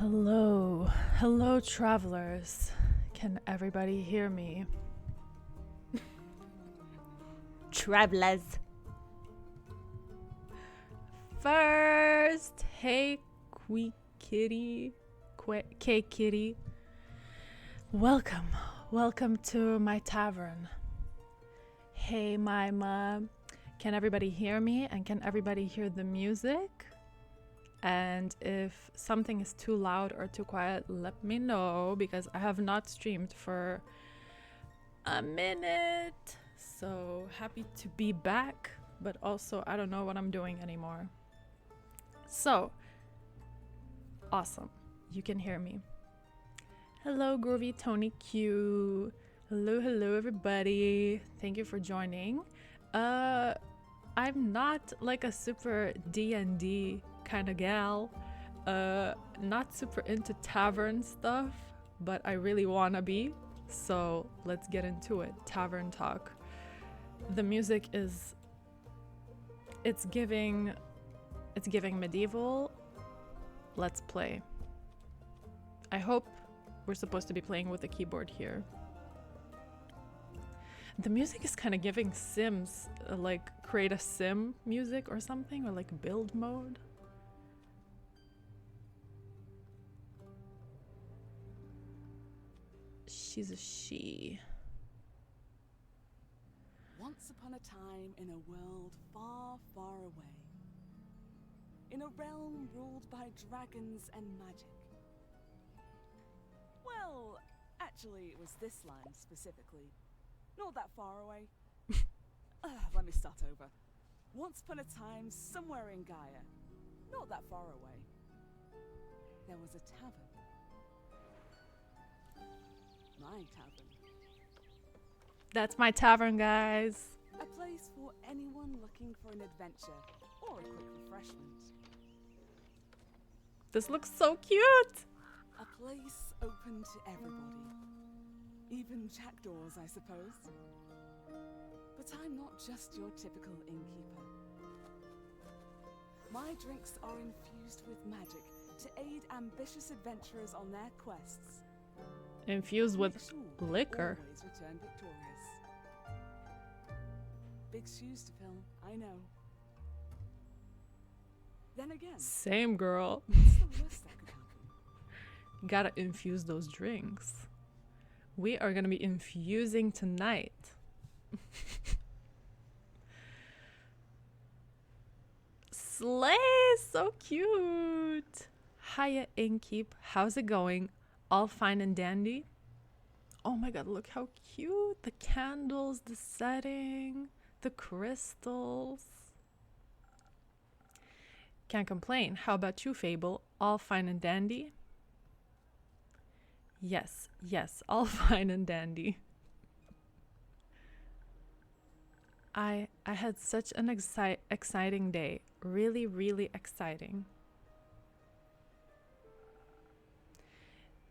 Hello, hello, travelers. Can everybody hear me? Travelers. First, hey, Kitty, K Kitty. Welcome to my tavern. Hey, Mima. Can everybody hear me? And can everybody hear the music? And if something is too loud or too quiet, let me know, because I have not streamed for a minute. So happy to be back, but also I don't know what I'm doing anymore. So awesome, you can hear me. Hello, Groovy Tony Q. Hello everybody. Thank you for joining. I'm not like a super D&D kind of gal, not super into tavern stuff, but I really wanna be, so let's get into it. Tavern Talk. The music is it's giving medieval. Let's play. I hope we're supposed to be playing with a keyboard here. The music is kind of giving Sims, like create a sim music or something, or like build mode. She's a she. Once upon a time in a world far, far away, in a realm ruled by dragons and magic. Well, actually, it was this land specifically. Not that far away. Let me start over. Once upon a time, somewhere in Gaia, not that far away, there was a tavern. My tavern. That's my tavern, guys. A place for anyone looking for an adventure or a quick refreshment. This looks so cute. A place open to everybody. Even jackdaws, I suppose. But I'm not just your typical innkeeper. My drinks are infused with magic to aid ambitious adventurers on their quests. Infused with Make sure liquor. always return victorious. Big shoes to fill, I know. Then again, Same, girl. what's the worst that could happen? Gotta infuse those drinks. We are gonna be infusing tonight. Slay, so cute. Hiya, Innkeep. How's it going? All fine and dandy? Oh my god, look how cute. The candles, the setting, the crystals. Can't complain. How about you, Fable? All fine and dandy? Yes, all fine and dandy. I had such an exciting day. Really exciting.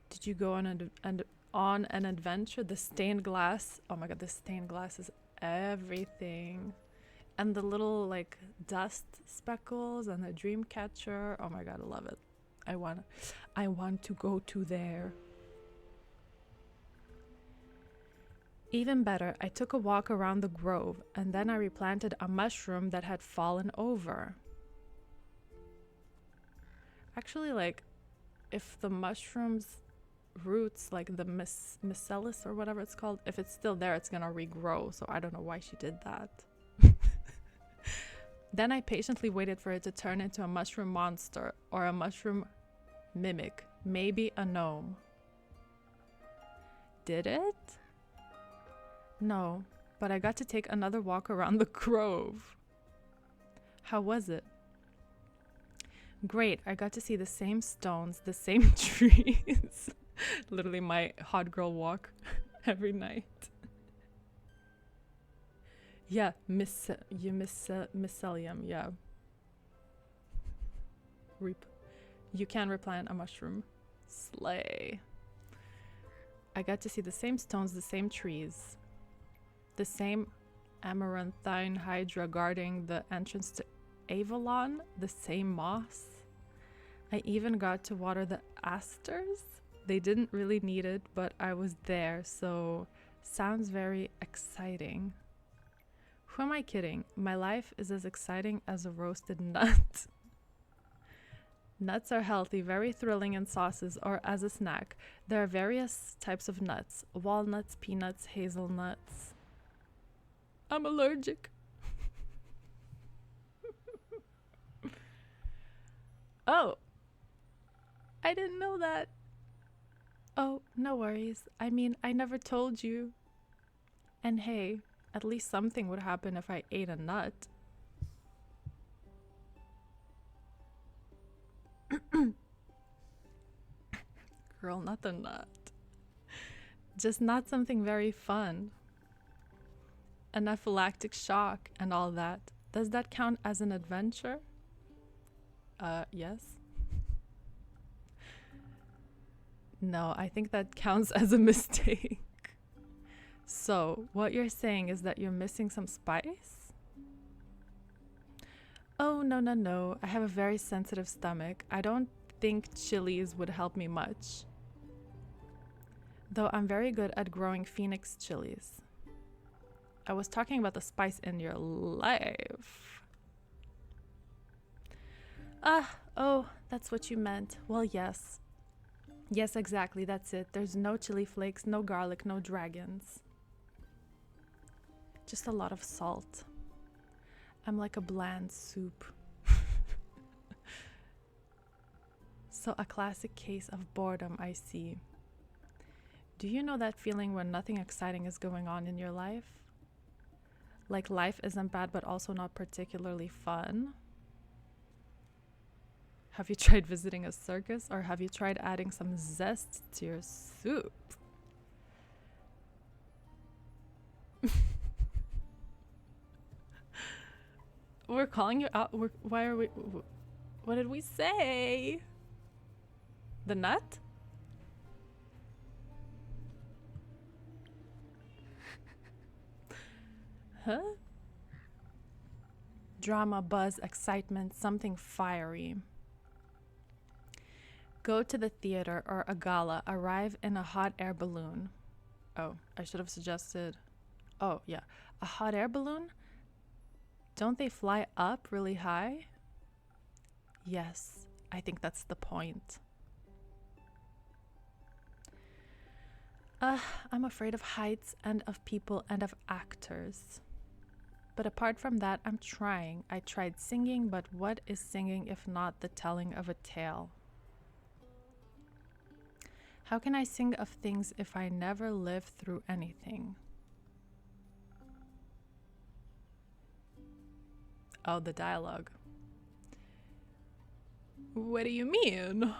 Did you go on an adventure? The stained glass. Oh my god, the stained glass is everything. And the little like dust speckles and the dream catcher. Oh my god, I love it. I want to go to there. Even better, I took a walk around the grove and then I replanted a mushroom that had fallen over. Actually, like, if the mushroom's roots, like the mycelium or whatever it's called, if it's still there, it's gonna regrow. So I don't know why she did that. Then I patiently waited for it to turn into a mushroom monster or a mushroom mimic, maybe a gnome. Did it? No, but I got to take another walk around the grove. How was it? Great, I got to see the same stones, the same trees. Literally my hot girl walk every night. Yeah, mycelium, yeah. You can replant a mushroom. Slay. I got to see the same stones, the same trees. The same amaranthine hydra guarding the entrance to Avalon, the same moss. I even got to water the asters. They didn't really need it, but I was there, so sounds very exciting. Who am I kidding? My life is as exciting as a roasted nut. Nuts are healthy, very thrilling in sauces or as a snack. There are various types of nuts: walnuts, peanuts, hazelnuts. I'm allergic. Oh, I didn't know that. Oh, no worries. I mean, I never told you. And hey, at least something would happen if I ate a nut. Girl, not the nut. Just not something very fun. Anaphylactic shock and all that. Does that count as an adventure? Yes. No, I think that counts as a mistake. So, what you're saying is that you're missing some spice? Oh, no, no, no. I have a very sensitive stomach. I don't think chilies would help me much. Though I'm very good at growing phoenix chilies. I was talking about the spice in your life. Oh, that's what you meant. Well, yes. Yes, exactly, that's it. There's no chili flakes, no garlic, no dragons. Just a lot of salt. I'm like a bland soup. So a classic case of boredom, I see. Do you know that feeling when nothing exciting is going on in your life? Like life isn't bad, but also not particularly fun? Have you tried visiting a circus, or have you tried adding some zest to your soup? We're calling you out. Why are we? What did we say? The nut? Huh? Drama, buzz, excitement, something fiery. Go to the theater or a gala, arrive in a hot air balloon. Oh, I should have suggested. Oh, yeah. A hot air balloon? Don't they fly up really high? Yes, I think that's the point. I'm afraid of heights and of people and of actors. But apart from that, I'm trying. I tried singing, but what is singing if not the telling of a tale? How can I sing of things if I never live through anything? Oh, the dialogue. What do you mean?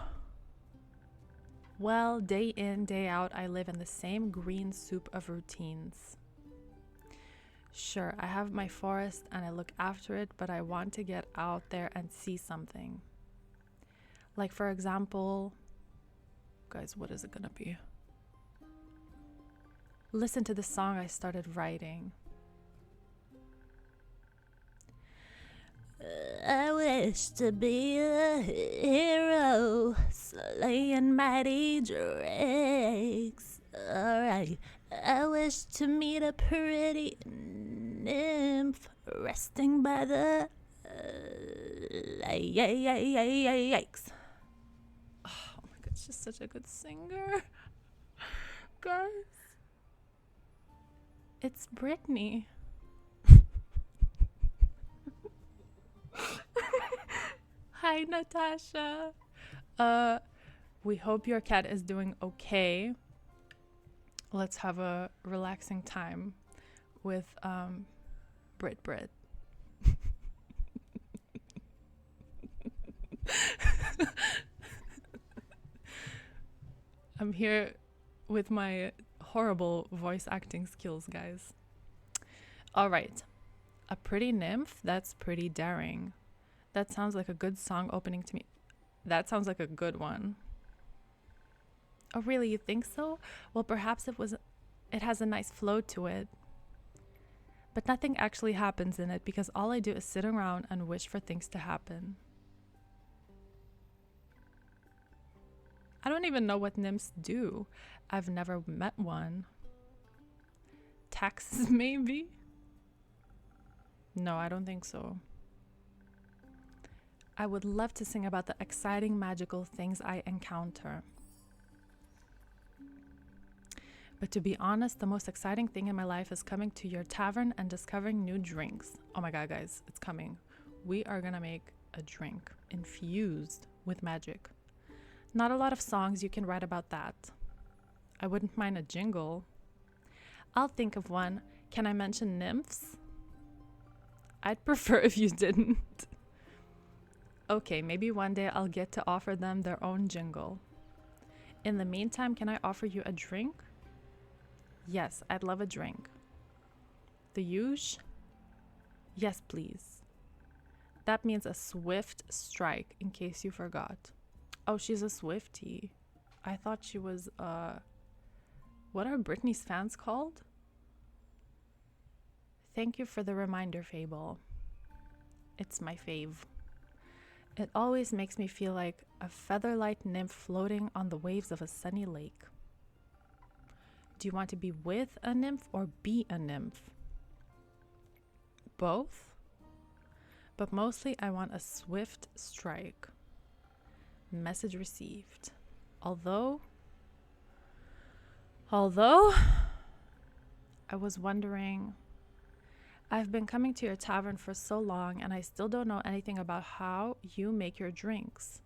Well, day in, day out, I live in the same green soup of routines. Sure, I have my forest and I look after it, but I want to get out there and see something. Like, for example, guys, what is it gonna be? Listen to the song I started writing. I wish to be a hero, slaying mighty drakes. Alright, I wish to meet a pretty nymph resting by the lakes. Oh my god, she's such a good singer. Guys, it's Brittany. Hi, Natasha. We hope your cat is doing okay. Let's have a relaxing time with Brit. I'm here with my horrible voice acting skills, guys. All right. A pretty nymph? That's pretty daring. That sounds like a good song opening to me. That sounds like a good one. Oh, really? You think so? Well, perhaps it has a nice flow to it. But nothing actually happens in it because all I do is sit around and wish for things to happen. I don't even know what nymphs do. I've never met one. Taxes, maybe? No, I don't think so. I would love to sing about the exciting, magical things I encounter. But to be honest, the most exciting thing in my life is coming to your tavern and discovering new drinks. Oh my god, guys, it's coming. We are gonna make a drink infused with magic. Not a lot of songs you can write about that. I wouldn't mind a jingle. I'll think of one. Can I mention nymphs? I'd prefer if you didn't. Okay, maybe one day I'll get to offer them their own jingle. In the meantime, can I offer you a drink? Yes, I'd love a drink. The huge? Yes, please. That means a swift strike, in case you forgot. Oh, she's a Swiftie. I thought she was, what are Britney's fans called? Thank you for the reminder, Fable. It's my fave. It always makes me feel like a featherlight nymph floating on the waves of a sunny lake. Do you want to be with a nymph or be a nymph? Both? But mostly I want a swift strike. Message received. Although I was wondering, I've been coming to your tavern for so long and I still don't know anything about how you make your drinks.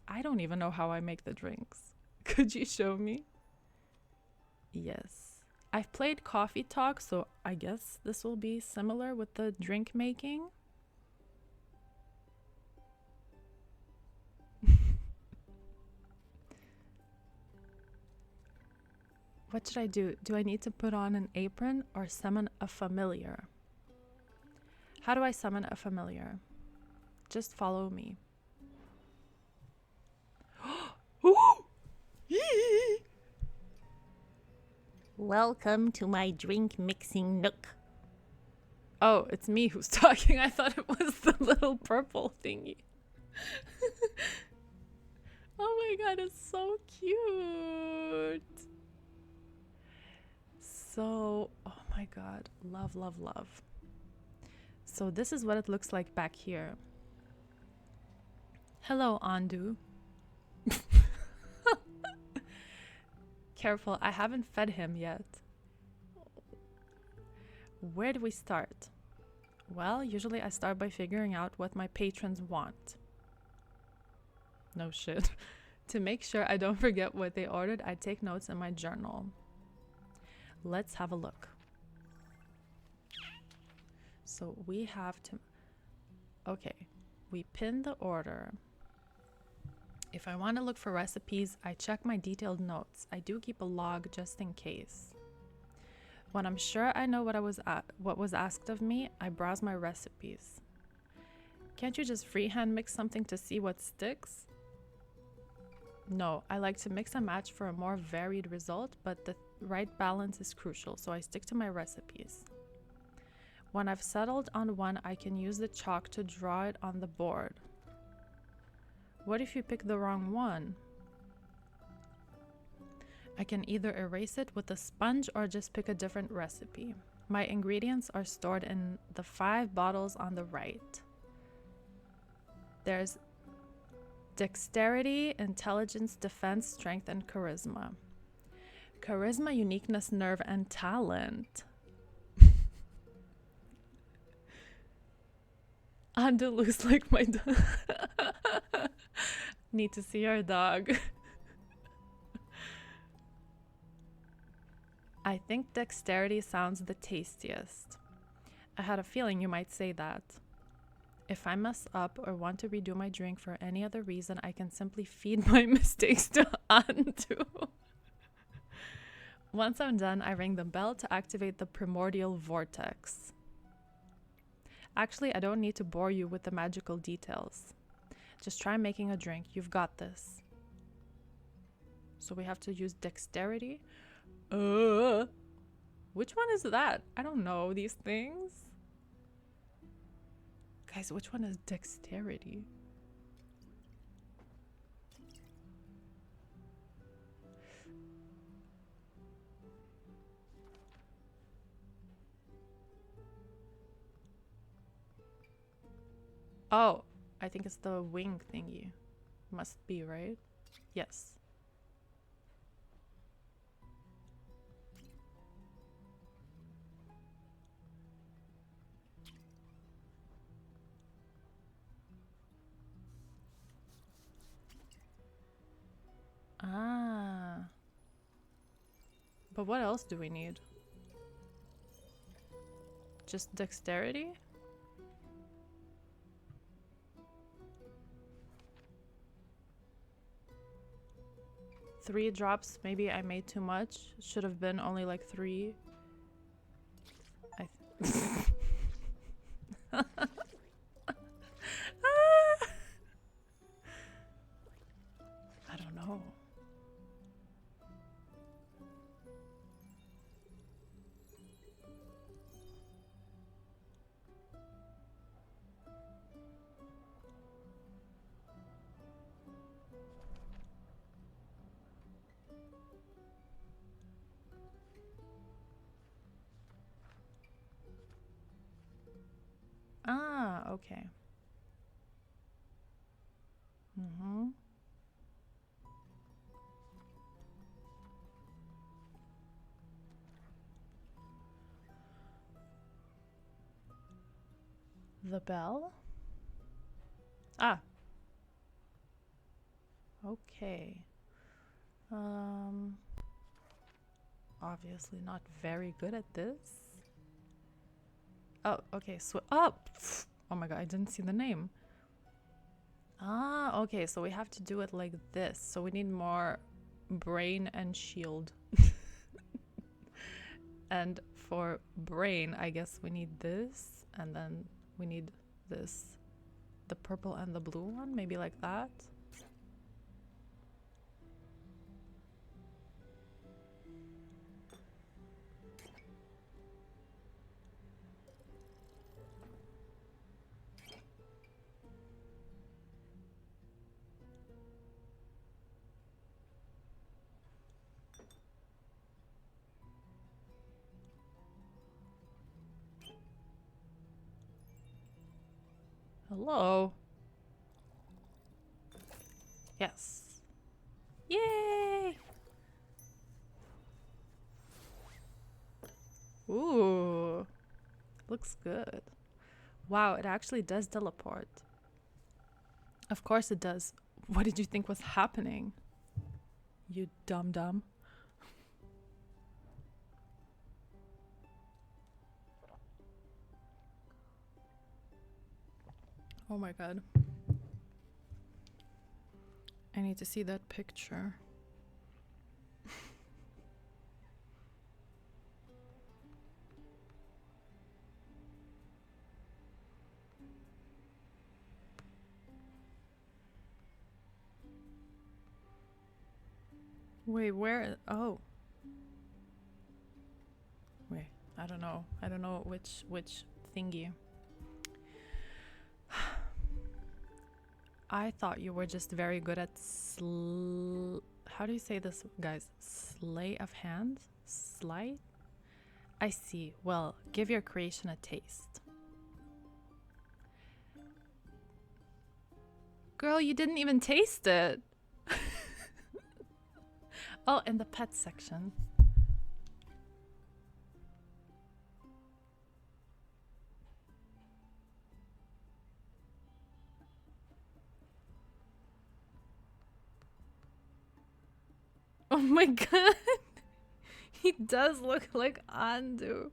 I don't even know how I make the drinks. Could you show me? Yes. I've played Coffee Talk, so I guess this will be similar with the drink making. What should I do? Do I need to put on an apron or summon a familiar? How do I summon a familiar? Just follow me. Welcome to my drink mixing nook. Oh, it's me who's talking. I thought it was the little purple thingy. Oh my god, it's so cute. So, oh my god, love, love, love. So this is what it looks like back here. Hello, Andu. Careful, I haven't fed him yet. Where do we start? Well, usually I start by figuring out what my patrons want. No shit. To make sure I don't forget what they ordered, I take notes in my journal. Let's have a look. So we have to... Okay, we pin the order. If I want to look for recipes, I check my detailed notes. I do keep a log just in case. When I'm sure I know what was asked of me, I browse my recipes. Can't you just freehand mix something to see what sticks? No, I like to mix and match for a more varied result, but the right balance is crucial, so I stick to my recipes. When I've settled on one, I can use the chalk to draw it on the board. What if you pick the wrong one? I can either erase it with a sponge or just pick a different recipe. My ingredients are stored in the 5 bottles on the right. There's dexterity, intelligence, defense, strength, and charisma. Charisma, uniqueness, nerve, and talent. Andu looks like my dog. Need to see our dog. I think dexterity sounds the tastiest. I had a feeling you might say that. If I mess up or want to redo my drink for any other reason, I can simply feed my mistakes to Andu. Once I'm done, I ring the bell to activate the primordial vortex. Actually, I don't need to bore you with the magical details. Just try making a drink. You've got this. So we have to use dexterity. Which one is that? I don't know these things. Guys, which one is dexterity? Oh, I think it's the wing thingy. Must be, right? Yes. Ah. But what else do we need? Just dexterity? Three drops. Maybe I made too much. Should have been only like 3. I don't know. Ah, okay. Mm-hmm. The bell? Ah. Okay. Obviously not very good at this. Oh, okay. So, oh my god, I didn't see the name. Ah, okay. So we have to do it like this. So we need more brain and shield. And for brain, I guess we need this, and then we need this. The purple and the blue one, maybe like that. Hello. Yes. Yay! Ooh. Looks good. Wow, it actually does teleport. Of course it does. What did you think was happening? You dum-dum. Oh my god. I need to see that picture. Wait, where? Oh. Wait, I don't know. I don't know which thingy. I thought you were just very good at how do you say this, guys? Slay of hand? Sleight? I see. Well, give your creation a taste. Girl, you didn't even taste it. Oh, in the pet section. Oh my god. He does look like Andu.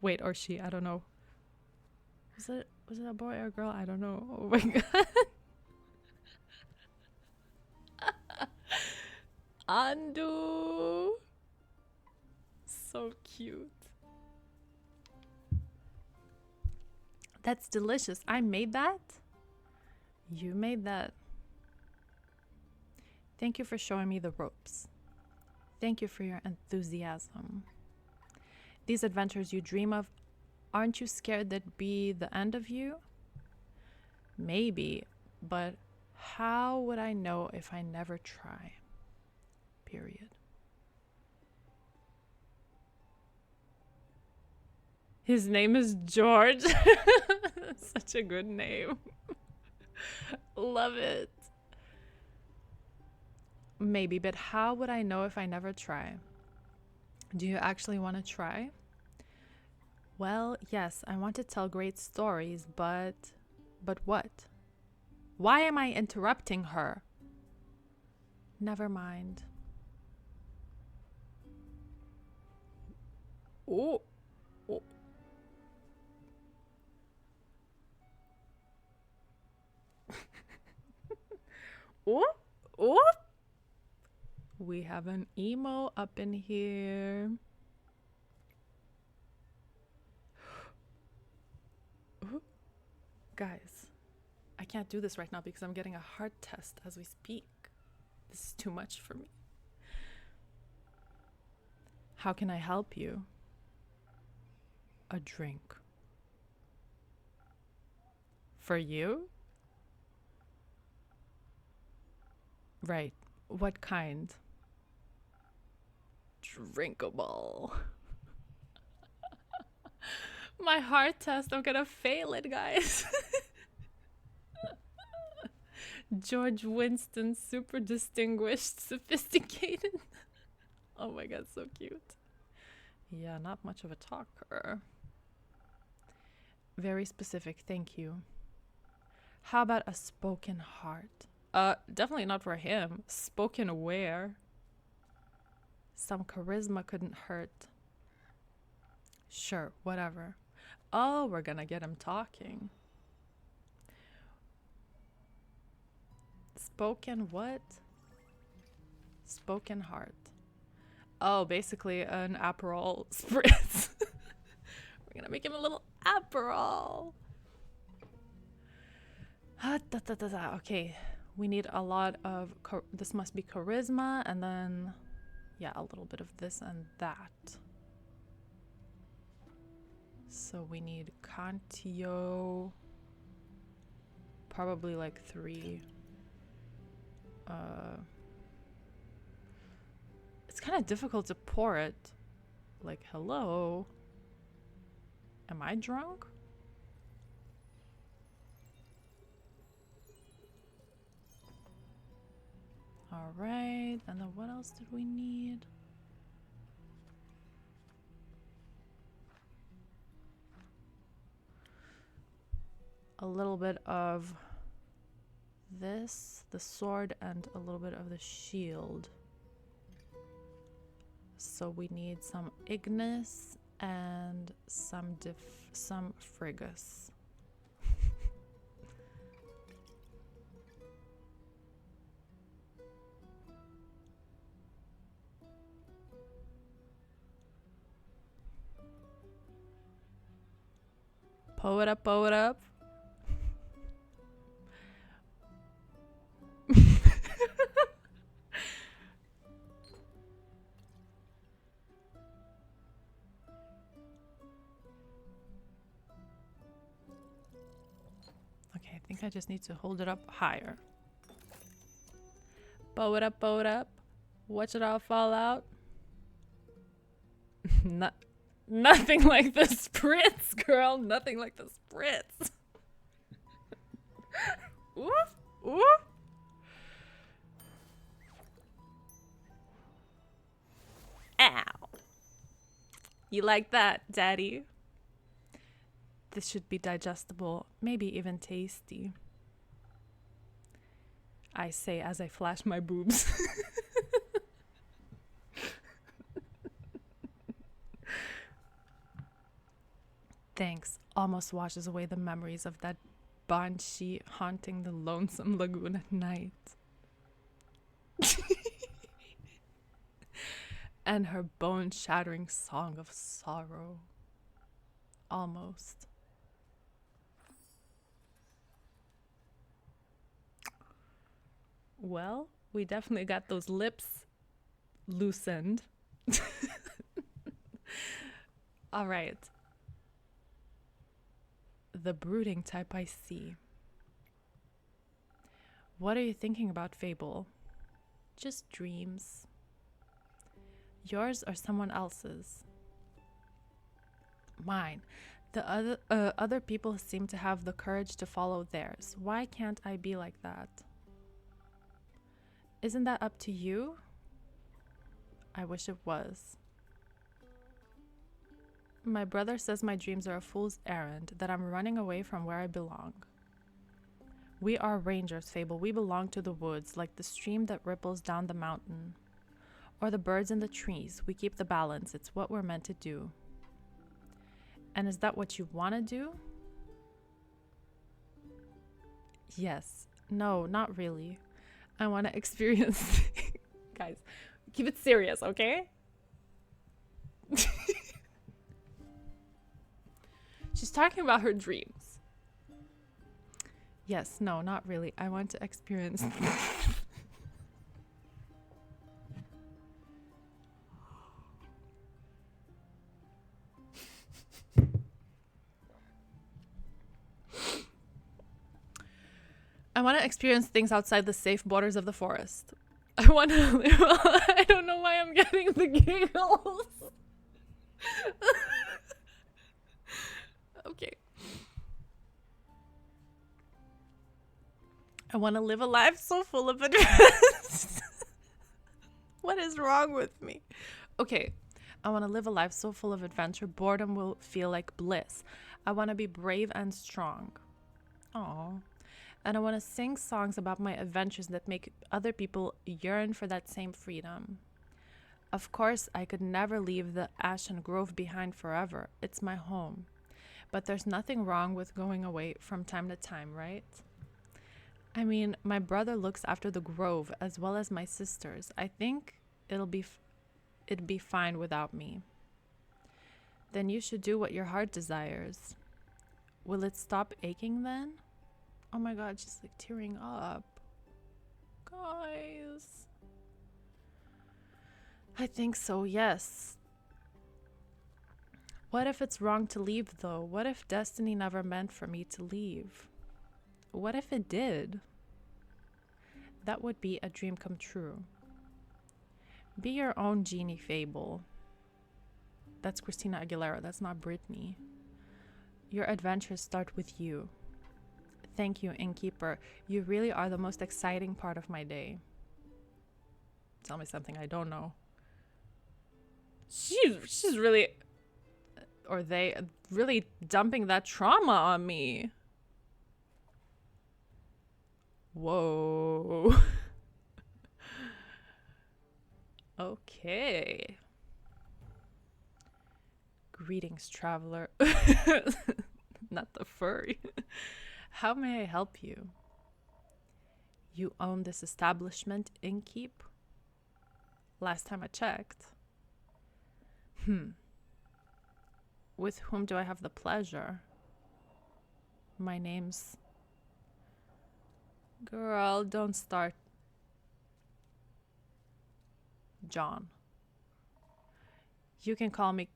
Wait, or she, I don't know. Was it a boy or a girl? I don't know. Oh my god. Andu. So cute. That's delicious. I made that? You made that. Thank you for showing me the ropes. Thank you for your enthusiasm. These adventures you dream of, aren't you scared that'd be the end of you? Maybe, but how would I know if I never try? Period. His name is George. Such a good name. Love it. Maybe, but how would I know if I never try? Do you actually want to try? Well, yes, I want to tell great stories, but what? Why am I interrupting her? Never mind. Oh. Oh. Oh. Oh. We have an emo up in here. Ooh. Guys, I can't do this right now because I'm getting a heart test as we speak. This is too much for me. How can I help you? A drink. For you? Right. What kind? Drinkable. My heart test, I'm gonna fail it, guys. George Winston, super distinguished, sophisticated. Oh my god, so cute. Yeah, not much of a talker. Very specific, thank you. How about a spoken heart? Definitely not for him. Spoken where? Some charisma couldn't hurt. Sure, whatever. Oh, we're gonna get him talking. Spoken what? Spoken heart. Oh, basically an Aperol spritz. We're gonna make him a little Aperol. Okay, we need a lot of, this must be charisma, and then, yeah, a little bit of this and that. So we need Cantio, probably like 3. It's kind of difficult to pour it. Like, hello? Am I drunk? All right, and then what else did we need? A little bit of this, the sword, and a little bit of the shield. So we need some Ignis and some Frigus. Pull it up, pull it up. Okay, I think I just need to hold it up higher. Bow it up, bow it up. Watch it all fall out. Nothing like the spritz, girl. Nothing like the spritz. Oof, oof. Ow. You like that, Daddy? This should be digestible, maybe even tasty. I say as I flash my boobs. Thanks. Almost washes away the memories of that banshee haunting the lonesome lagoon at night. And her bone-shattering song of sorrow. Almost. Well, we definitely got those lips loosened. All right. The brooding type I see. What are you thinking about, Fable? Just dreams. Yours or someone else's? Mine. The other people seem to have the courage to follow theirs. Why can't I be like that? Isn't that up to you? I wish it was. My brother says my dreams are a fool's errand, that I'm running away from where I belong. We are rangers, Fable. We belong to the woods, like the stream that ripples down the mountain. Or the birds in the trees. We keep the balance. It's what we're meant to do. And is that what you want to do? Yes. No, not really. I want to experience... Guys, keep it serious, okay? She's talking about her dreams. Yes, no, not really. I want to experience... I want to experience things outside the safe borders of the forest. I want to live... I don't know why I'm getting the giggles. Okay. I want to live a life so full of adventures. What is wrong with me? Okay. I want to live a life so full of adventure, boredom will feel like bliss. I want to be brave and strong. Aww. And I want to sing songs about my adventures that make other people yearn for that same freedom. Of course, I could never leave the Ashen Grove behind forever. It's my home. But there's nothing wrong with going away from time to time, right? I mean, my brother looks after the grove as well as my sisters. I think it'd be fine without me. Then you should do what your heart desires. Will it stop aching then? Oh my god, she's like tearing up. Guys. I think so, yes. What if it's wrong to leave though? What if destiny never meant for me to leave? What if it did? That would be a dream come true. Be your own genie, Fable. That's Christina Aguilera, that's not Britney. Your adventures start with you. Thank you, Innkeeper. You really are the most exciting part of my day. Tell me something I don't know. She's really... Or they really dumping that trauma on me. Whoa. Okay. Greetings, traveler. Not the furry. How may I help you? You own this establishment, Innkeep? Last time I checked. With whom do I have the pleasure? My name's... Girl, don't start. John. You can call me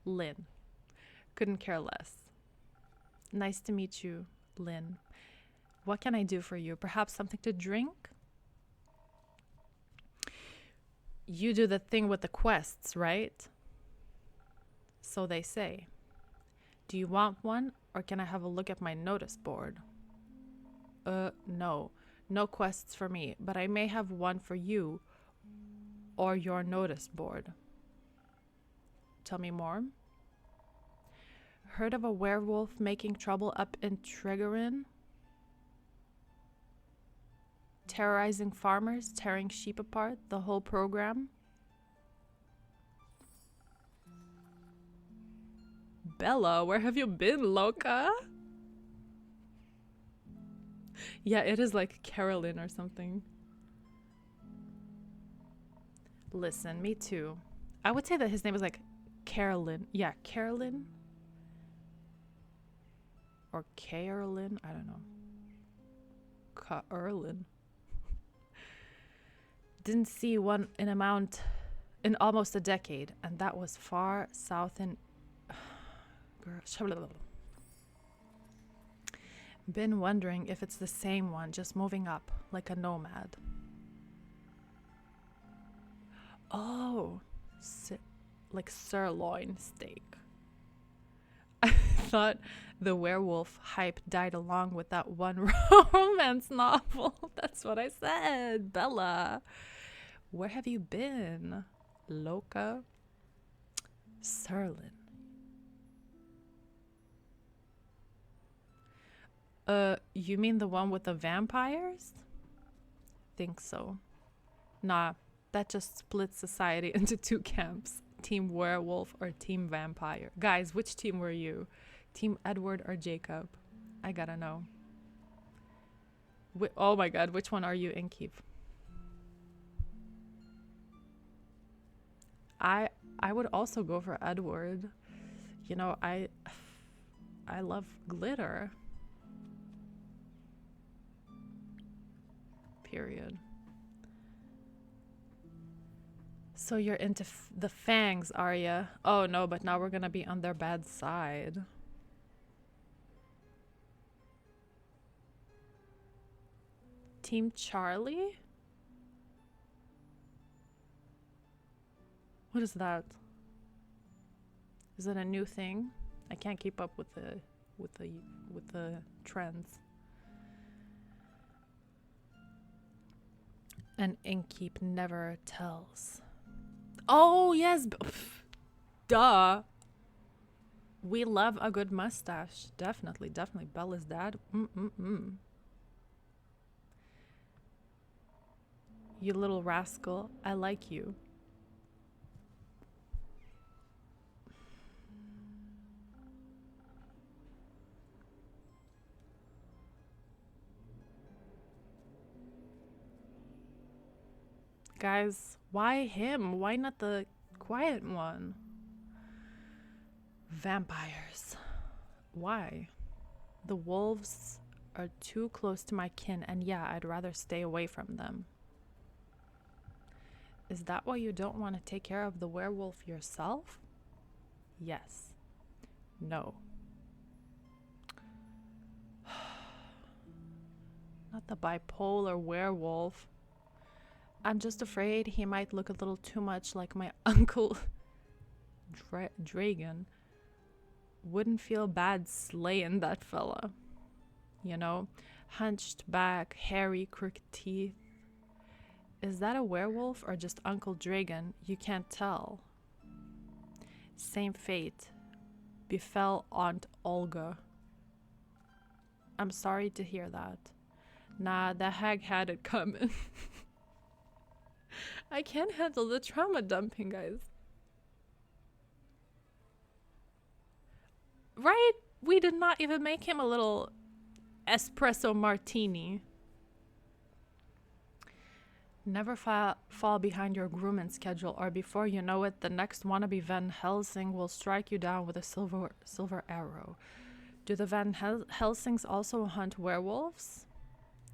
Lynn. Couldn't care less. Nice to meet you, Lynn. What can I do for you? Perhaps something to drink? You do the thing with the quests, right? So they say. Do you want one, or can I have a look at my notice board? No. No quests for me, but I may have one for you or your notice board. Tell me more. Heard of a werewolf making trouble up in Trigorin? Terrorizing farmers, tearing sheep apart, the whole program? Bella, where have you been, loca? Yeah, it is like Carolyn or something. Listen, me too. I would say that his name is like Carolyn. Yeah, Carolyn. Or Carolyn. I don't know. Carolyn. Didn't see one in almost a decade. And that was far south in... Been wondering if it's the same one, just moving up like a nomad. Oh, like sirloin steak. thought the werewolf hype died along with that one romance novel. That's what I said. Bella, where have you been? Loca Serlin. You mean the one with the vampires? Think so. Nah, that just splits society into two camps. Team werewolf or team vampire. Guys, which team were you? Team Edward or Jacob? I gotta know. Oh my god, which one are you, Inkeep? I would also go for Edward. You know, I love glitter. Period. So you're into the fangs, are ya? Oh no, but now we're gonna be on their bad side. Team Charlie? What is that? Is it a new thing? I can't keep up with the trends. And Inkeep never tells. Oh yes, duh. We love a good mustache. Definitely. Bella's dad. You little rascal. I like you. Guys, why him? Why not the quiet one? Vampires. Why? The wolves are too close to my kin, and yeah, I'd rather stay away from them. Is that why you don't want to take care of the werewolf yourself? Yes. No. Not the bipolar werewolf. I'm just afraid he might look a little too much like my uncle Dragon. Wouldn't feel bad slaying that fella. You know, hunched back, hairy, crooked teeth. Is that a werewolf or just Uncle Dragon? You can't tell. Same fate befell Aunt Olga. I'm sorry to hear that. Nah, the hag had it coming. I can't handle the trauma dumping, guys. Right? We did not even make him a little espresso martini. Never fall behind your grooming schedule, or before you know it, the next wannabe Van Helsing will strike you down with a silver arrow. Do the Van Helsings also hunt werewolves?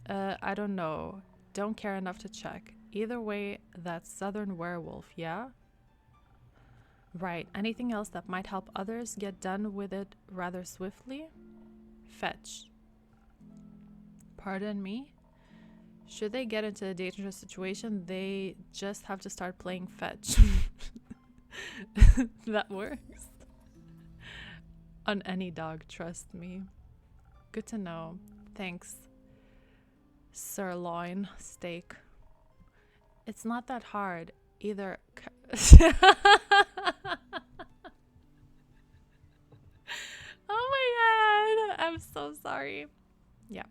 I don't know. Don't care enough to check. Either way, that's Southern werewolf, yeah? Right. Anything else that might help others get done with it rather swiftly? Fetch. Pardon me? Should they get into a dangerous situation, they just have to start playing fetch. That works. On any dog, trust me. Good to know. Thanks. Sirloin steak. It's not that hard either. Oh my god. I'm so sorry. Yeah.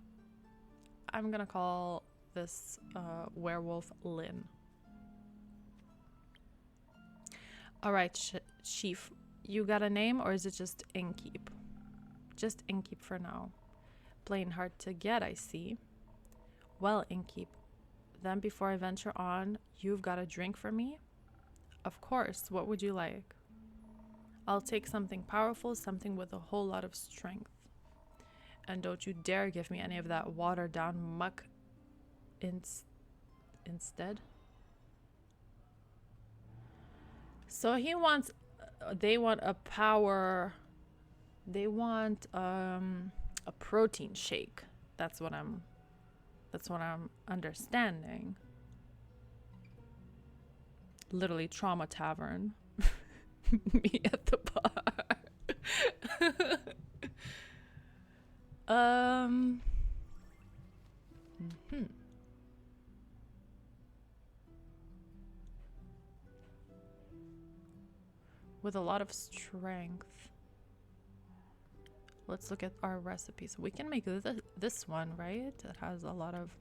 I'm gonna call this werewolf Lynn. Alright, Chief. You got a name or is it just Inkeep? Just Inkeep for now. Plain hard to get, I see. Well, Inkeep. Then before I venture on, you've got a drink for me? Of course. What would you like? I'll take something powerful, something with a whole lot of strength. And don't you dare give me any of that watered down muck instead. So he wants, they want a power, they want a protein shake. That's what I'm understanding. Literally trauma tavern. Me at the bar. Mhm. With a lot of strength. Let's look at our recipes. We can make this one, right? It has a lot of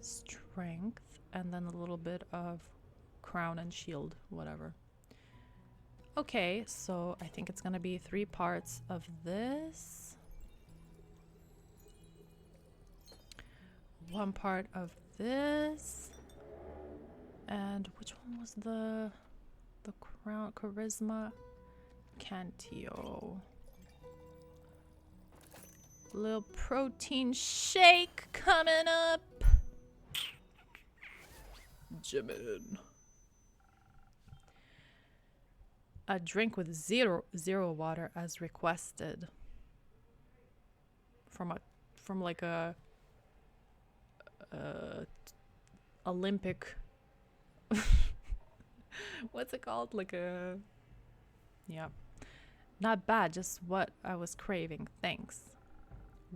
strength and then a little bit of crown and shield, whatever. Okay, so I think it's gonna be 3 parts of this. 1 part of this. And which one was the crown? Charisma? Cantio. Little protein shake coming up. Jimin. A drink with zero water as requested. From like a Olympic what's it called? Like a yeah. Not bad, just what I was craving. Thanks.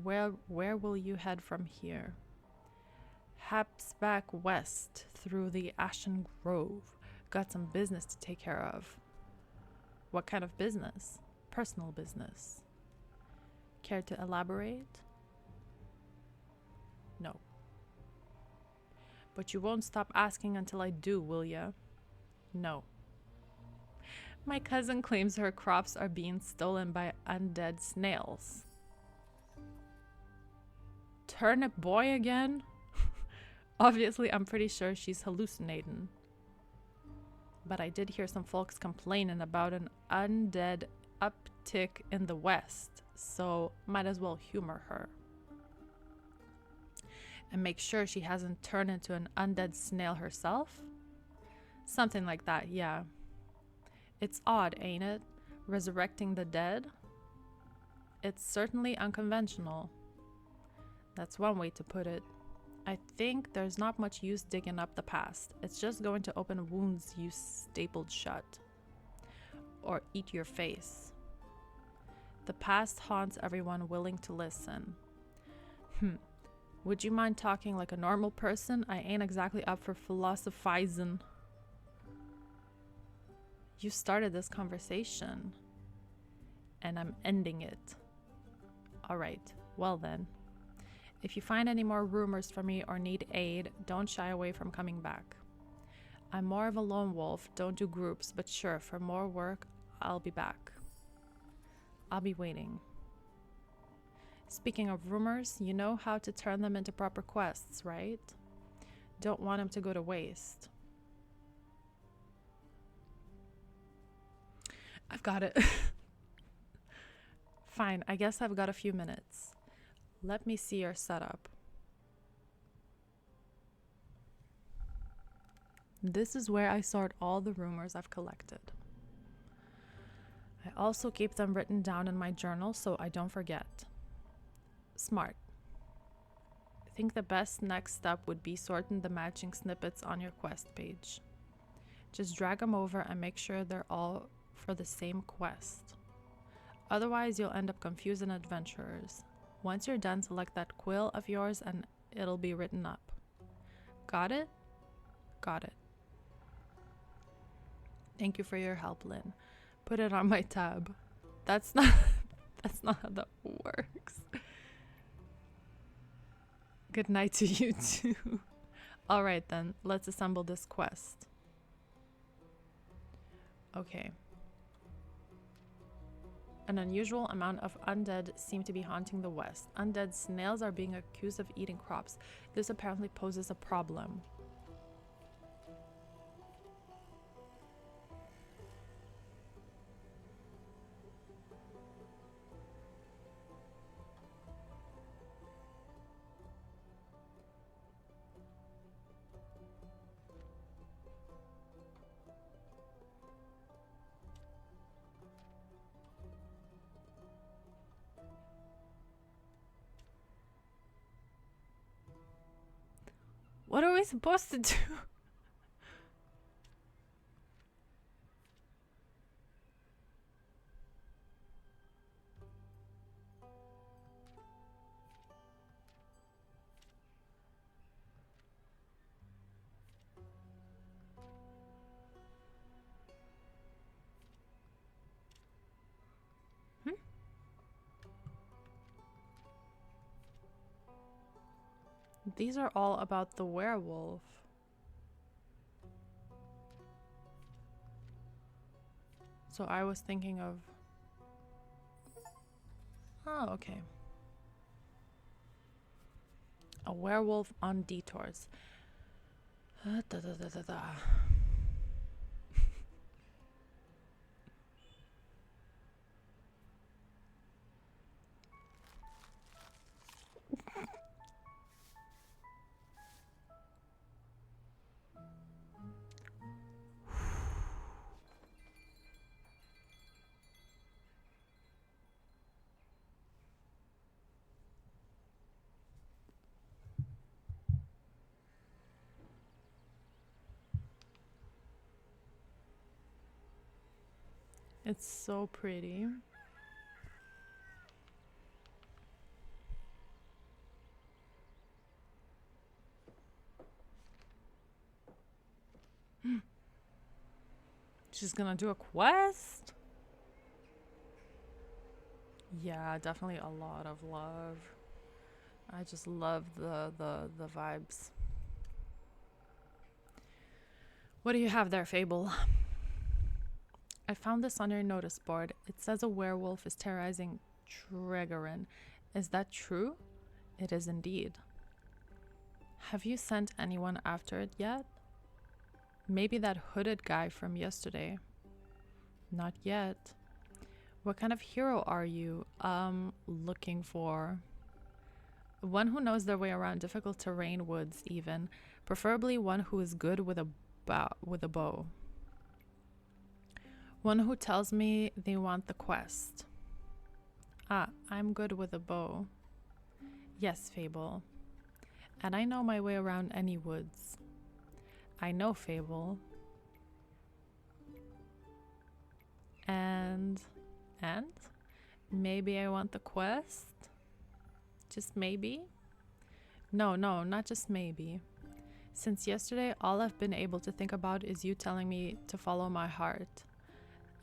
Where will you head from here? Haps back west through the Ashen Grove. Got some business to take care of. What kind of business? Personal business. Care to elaborate? No. But you won't stop asking until I do, will ya? No. My cousin claims her crops are being stolen by undead snails. Turnip boy again? Obviously, I'm pretty sure she's hallucinating. But I did hear some folks complaining about an undead uptick in the west, so might as well humor her. And make sure she hasn't turned into an undead snail herself? Something like that, yeah. It's odd, ain't it? Resurrecting the dead? It's certainly unconventional. That's one way to put it. I think there's not much use digging up the past. It's just going to open wounds you stapled shut. Or eat your face. The past haunts everyone willing to listen. Would you mind talking like a normal person? I ain't exactly up for philosophizing. You started this conversation. And I'm ending it. Alright, well then. If you find any more rumors from me or need aid, don't shy away from coming back. I'm more of a lone wolf, don't do groups, but sure, for more work, I'll be back. I'll be waiting. Speaking of rumors, you know how to turn them into proper quests, right? Don't want them to go to waste. I've got it. Fine, I guess I've got a few minutes. Let me see your setup. This is where I sort all the rumors I've collected. I also keep them written down in my journal so I don't forget. Smart. I think the best next step would be sorting the matching snippets on your quest page. Just drag them over and make sure they're all for the same quest. Otherwise, you'll end up confusing adventurers. Once you're done, select that quill of yours and it'll be written up. Got it? Got it. Thank you for your help, Lynn. Put it on my tab. That's not how that works. Good night to you too. Alright then, let's assemble this quest. Okay. An unusual amount of undead seem to be haunting the west. Undead snails are being accused of eating crops. This apparently poses a problem. What are we supposed to do? These are all about the werewolf. So I was thinking of... Oh, okay. A werewolf on detours. Da, da, da, da, da. It's so pretty. She's gonna do a quest? Yeah, definitely a lot of love. I just love the vibes. What do you have there, Fable? I found this on your notice board. It says a werewolf is terrorizing Tregorin. Is that true? It is indeed. Have you sent anyone after it yet? Maybe that hooded guy from yesterday. Not yet. What kind of hero are you, looking for? One who knows their way around difficult terrain woods even. Preferably one who is good with a bow. One who tells me they want the quest. Ah, I'm good with a bow. Yes, Fable. And I know my way around any woods. I know, Fable. And maybe I want the quest? Just maybe? No, not just maybe. Since yesterday, all I've been able to think about is you telling me to follow my heart.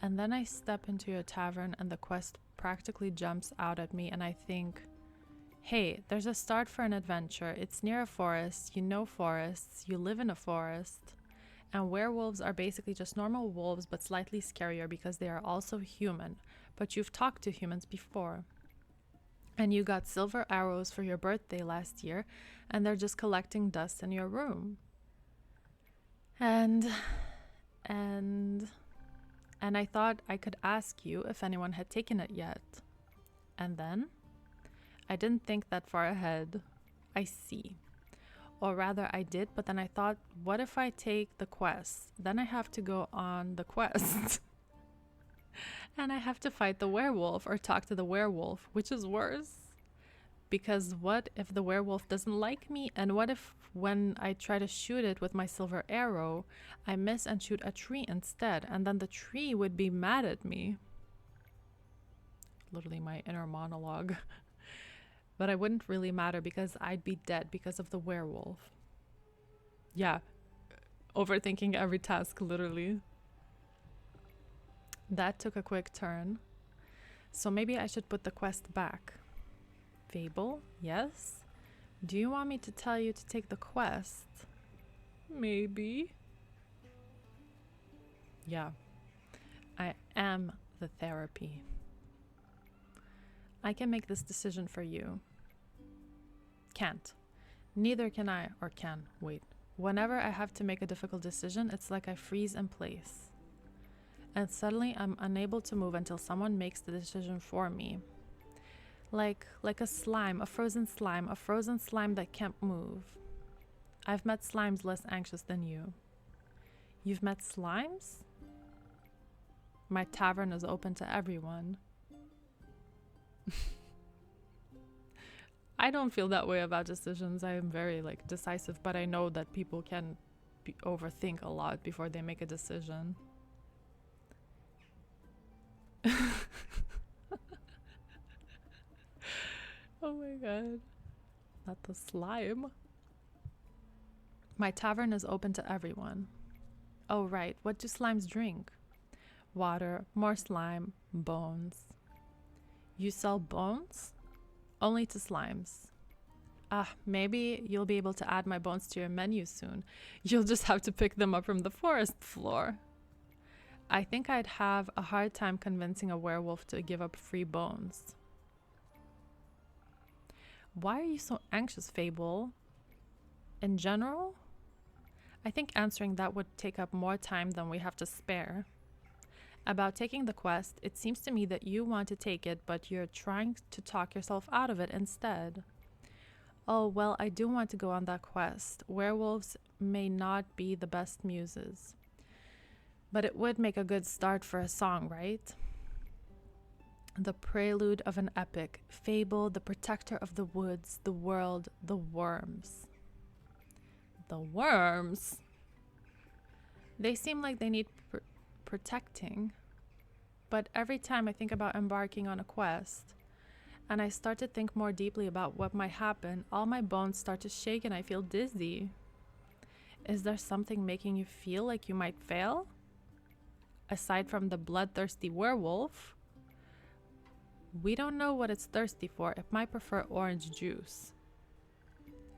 And then I step into your tavern and the quest practically jumps out at me and I think, hey, there's a start for an adventure. It's near a forest. You know forests. You live in a forest. And werewolves are basically just normal wolves but slightly scarier because they are also human. But you've talked to humans before. And you got silver arrows for your birthday last year and they're just collecting dust in your room. And I thought I could ask you if anyone had taken it yet. And then? I didn't think that far ahead. I see. Or rather, I did, but then I thought, what if I take the quest? Then I have to go on the quest. And I have to fight the werewolf or talk to the werewolf, which is worse. Because what if the werewolf doesn't like me? And what if when I try to shoot it with my silver arrow, I miss and shoot a tree instead? And then the tree would be mad at me. Literally my inner monologue. But I wouldn't really matter because I'd be dead because of the werewolf. Yeah. Overthinking every task, literally. That took a quick turn. So maybe I should put the quest back. Fable, yes? Do you want me to tell you to take the quest? Maybe. Yeah. I am the therapy. I can make this decision for you. Can't. Neither can I, or can. Wait. Whenever I have to make a difficult decision, it's like I freeze in place. And suddenly I'm unable to move until someone makes the decision for me. Like a slime, a frozen slime that can't move. I've met slimes less anxious than you. You've met slimes? My tavern is open to everyone. I don't feel that way about decisions. I am very decisive, but I know that people can overthink a lot before they make a decision. Oh my god. Not the slime. My tavern is open to everyone. Oh right, what do slimes drink? Water, more slime, bones. You sell bones? Only to slimes. Maybe you'll be able to add my bones to your menu soon. You'll just have to pick them up from the forest floor. I think I'd have a hard time convincing a werewolf to give up free bones. Why are you so anxious, Fable? In general? I think answering that would take up more time than we have to spare. About taking the quest, it seems to me that you want to take it, but you're trying to talk yourself out of it instead. Oh, well, I do want to go on that quest. Werewolves may not be the best muses, but it would make a good start for a song, right? The prelude of an epic. Fable, the protector of the woods, the world, the worms. The worms? They seem like they need protecting. But every time I think about embarking on a quest, and I start to think more deeply about what might happen, all my bones start to shake and I feel dizzy. Is there something making you feel like you might fail? Aside from the bloodthirsty werewolf? We don't know what it's thirsty for. It might prefer orange juice.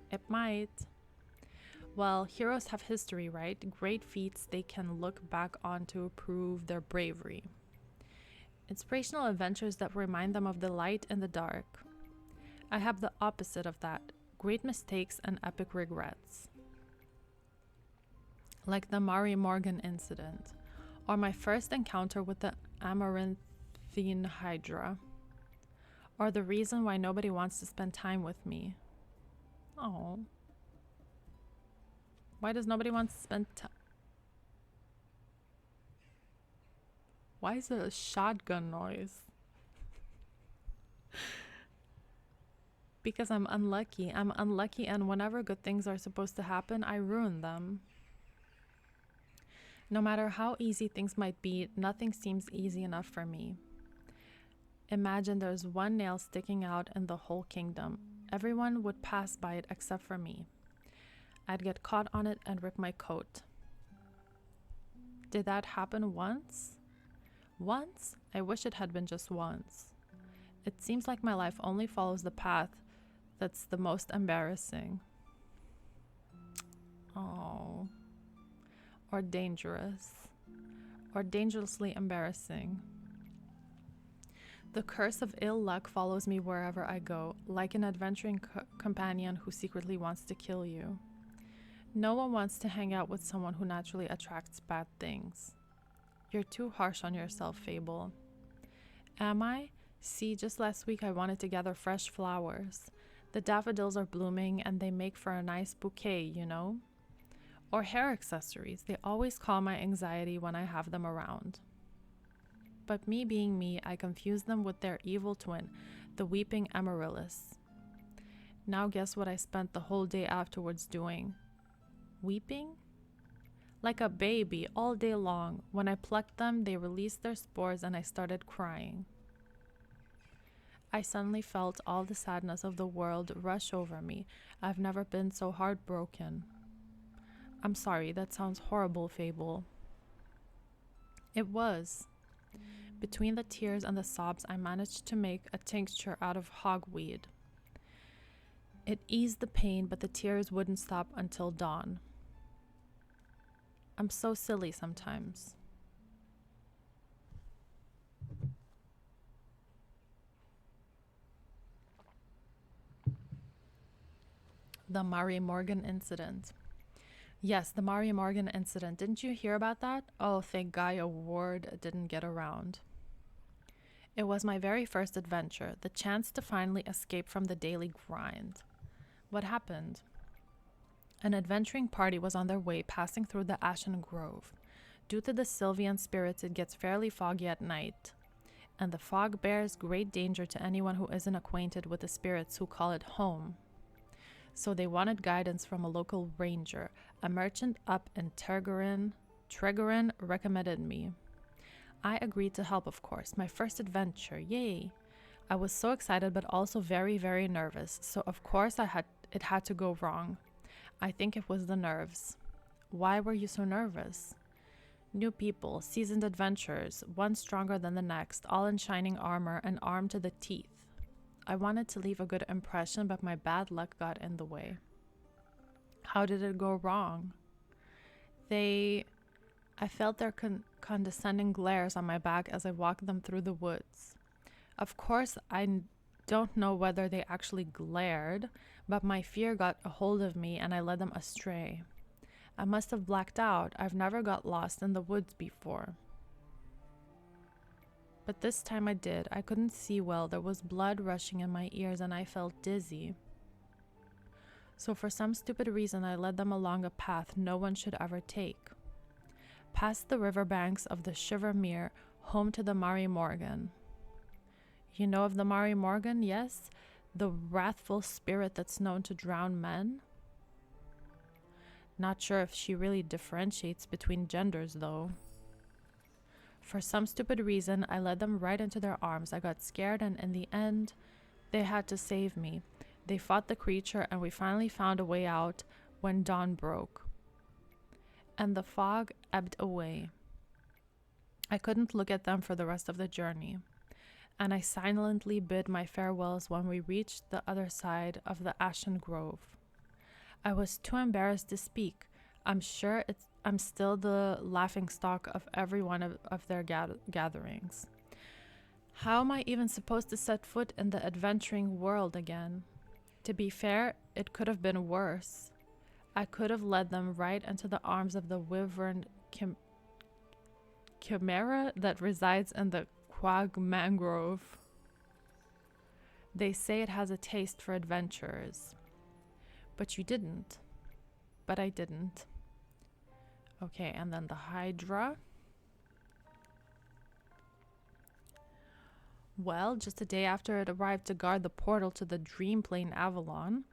It might. Well, heroes have history, right? Great feats they can look back on to prove their bravery. Inspirational adventures that remind them of the light and the dark. I have the opposite of that. Great mistakes and epic regrets. Like the Mari Morgan incident, or my first encounter with the Amaranthine Hydra, or the reason why nobody wants to spend time with me. Oh. Why does nobody want to spend time? Why is it a shotgun noise? Because I'm unlucky. I'm unlucky, and whenever good things are supposed to happen, I ruin them. No matter how easy things might be, nothing seems easy enough for me. Imagine there's one nail sticking out in the whole kingdom. Everyone would pass by it except for me. I'd get caught on it and rip my coat. Did that happen once? Once? I wish it had been just once. It seems like my life only follows the path that's the most embarrassing. Oh. Or dangerous. Or dangerously embarrassing. The curse of ill luck follows me wherever I go, like an adventuring companion who secretly wants to kill you. No one wants to hang out with someone who naturally attracts bad things. You're too harsh on yourself, Fable. Am I? See, just last week I wanted to gather fresh flowers. The daffodils are blooming and they make for a nice bouquet, you know? Or hair accessories. They always calm my anxiety when I have them around. But me being me, I confuse them with their evil twin, the weeping amaryllis. Now guess what I spent the whole day afterwards doing? Weeping? Like a baby all day long. When I plucked them, they released their spores and I started crying. I suddenly felt all the sadness of the world rush over me. I've never been so heartbroken. I'm sorry, that sounds horrible, Fable. It was. Between the tears and the sobs, I managed to make a tincture out of hogweed. It eased the pain, but the tears wouldn't stop until dawn. I'm so silly sometimes. The Mari Morgan incident. Yes, the Mari Morgan incident. Didn't you hear about that? Oh, thank God a word didn't get around. It was my very first adventure, the chance to finally escape from the daily grind. What happened? An adventuring party was on their way passing through the Ashen Grove. Due to the Sylvian spirits, it gets fairly foggy at night, and the fog bears great danger to anyone who isn't acquainted with the spirits who call it home. So they wanted guidance from a local ranger. A merchant up in Tregorin recommended me. I agreed to help, of course. My first adventure, yay! I was so excited but also very, very nervous, so of course it had to go wrong. I think it was the nerves. Why were you so nervous? New people, seasoned adventurers, one stronger than the next, all in shining armor and armed to the teeth. I wanted to leave a good impression, but my bad luck got in the way. How did it go wrong? I felt their condescending glares on my back as I walked them through the woods. Of course, don't know whether they actually glared, but my fear got a hold of me and I led them astray. I must have blacked out. I've never got lost in the woods before. But this time I did. I couldn't see well. There was blood rushing in my ears and I felt dizzy. So for some stupid reason, I led them along a path no one should ever take. Past the riverbanks of the Shivermere, home to the Mary Morgan. You know of the Mary Morgan, yes? The wrathful spirit that's known to drown men? Not sure if she really differentiates between genders, though. For some stupid reason, I led them right into their arms. I got scared, and in the end, they had to save me. They fought the creature, and we finally found a way out when dawn broke. And the fog ebbed away. I couldn't look at them for the rest of the journey, and I silently bid my farewells when we reached the other side of the Ashen Grove. I was too embarrassed to speak. I'm sure I'm still the laughingstock of every one of their gatherings. How am I even supposed to set foot in the adventuring world again? To be fair, it could have been worse. I could have led them right into the arms of the wyvern chimera that resides in the quag mangrove. They say it has a taste for adventurers. But you didn't. But I didn't. Okay, and then the Hydra. Well, just a day after it arrived to guard the portal to the dream plane Avalon,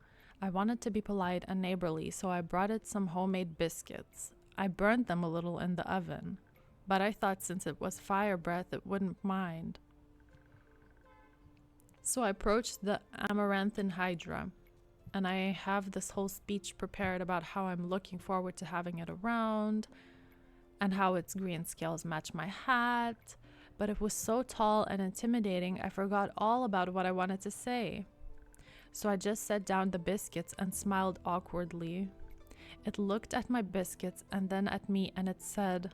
I wanted to be polite and neighborly, so I brought it some homemade biscuits. I burned them a little in the oven, but I thought since it was fire breath, it wouldn't mind. So I approached the Amaranthine Hydra, and I have this whole speech prepared about how I'm looking forward to having it around, and how its green scales match my hat, but it was so tall and intimidating, I forgot all about what I wanted to say. So I just set down the biscuits and smiled awkwardly. It looked at my biscuits and then at me, and it said,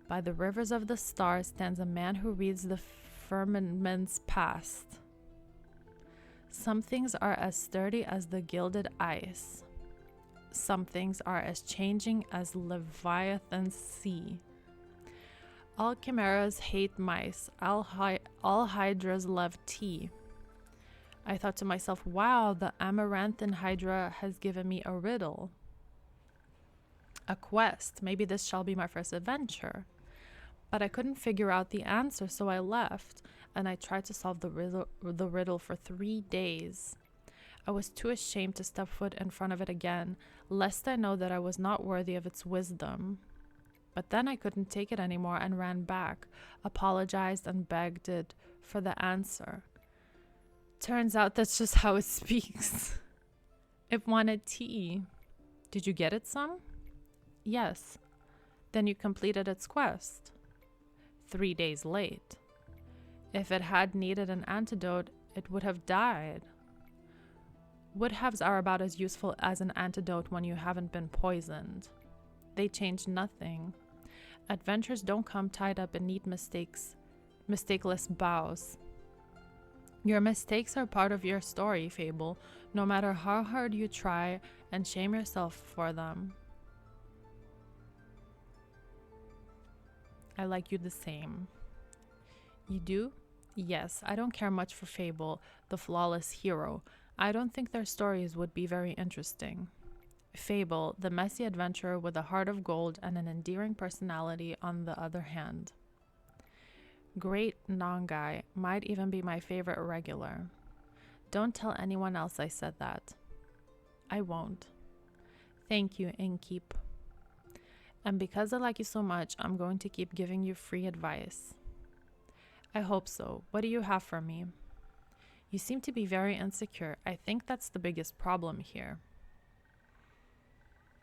"By the rivers of the stars stands a man who reads the firmament's past. Some things are as sturdy as the gilded ice. Some things are as changing as Leviathan's sea. All chimeras hate mice. All hydras love tea." I thought to myself, wow, the Amaranthine Hydra has given me a riddle. A quest. Maybe this shall be my first adventure. But I couldn't figure out the answer, so I left, and I tried to solve the riddle for 3 days. I was too ashamed to step foot in front of it again, lest I know that I was not worthy of its wisdom. But then I couldn't take it anymore and ran back, apologized, and begged it for the answer. Turns out that's just how it speaks. It wanted tea. Did you get it some? Yes. Then you completed its quest. 3 days late. If it had needed an antidote, it would have died. Would-haves are about as useful as an antidote when you haven't been poisoned. They change nothing. Adventures don't come tied up in neat mistakeless bows. Your mistakes are part of your story, Fable, no matter how hard you try and shame yourself for them. I like you the same. You do? Yes, I don't care much for Fable, the flawless hero. I don't think their stories would be very interesting. Fable, the messy adventurer with a heart of gold and an endearing personality, on the other hand. Great non-guy, might even be my favorite regular. Don't tell anyone else I said that. I won't. Thank you, Innkeep. And because I like you so much, I'm going to keep giving you free advice. I hope so. What do you have for me? You seem to be very insecure. I think that's the biggest problem here.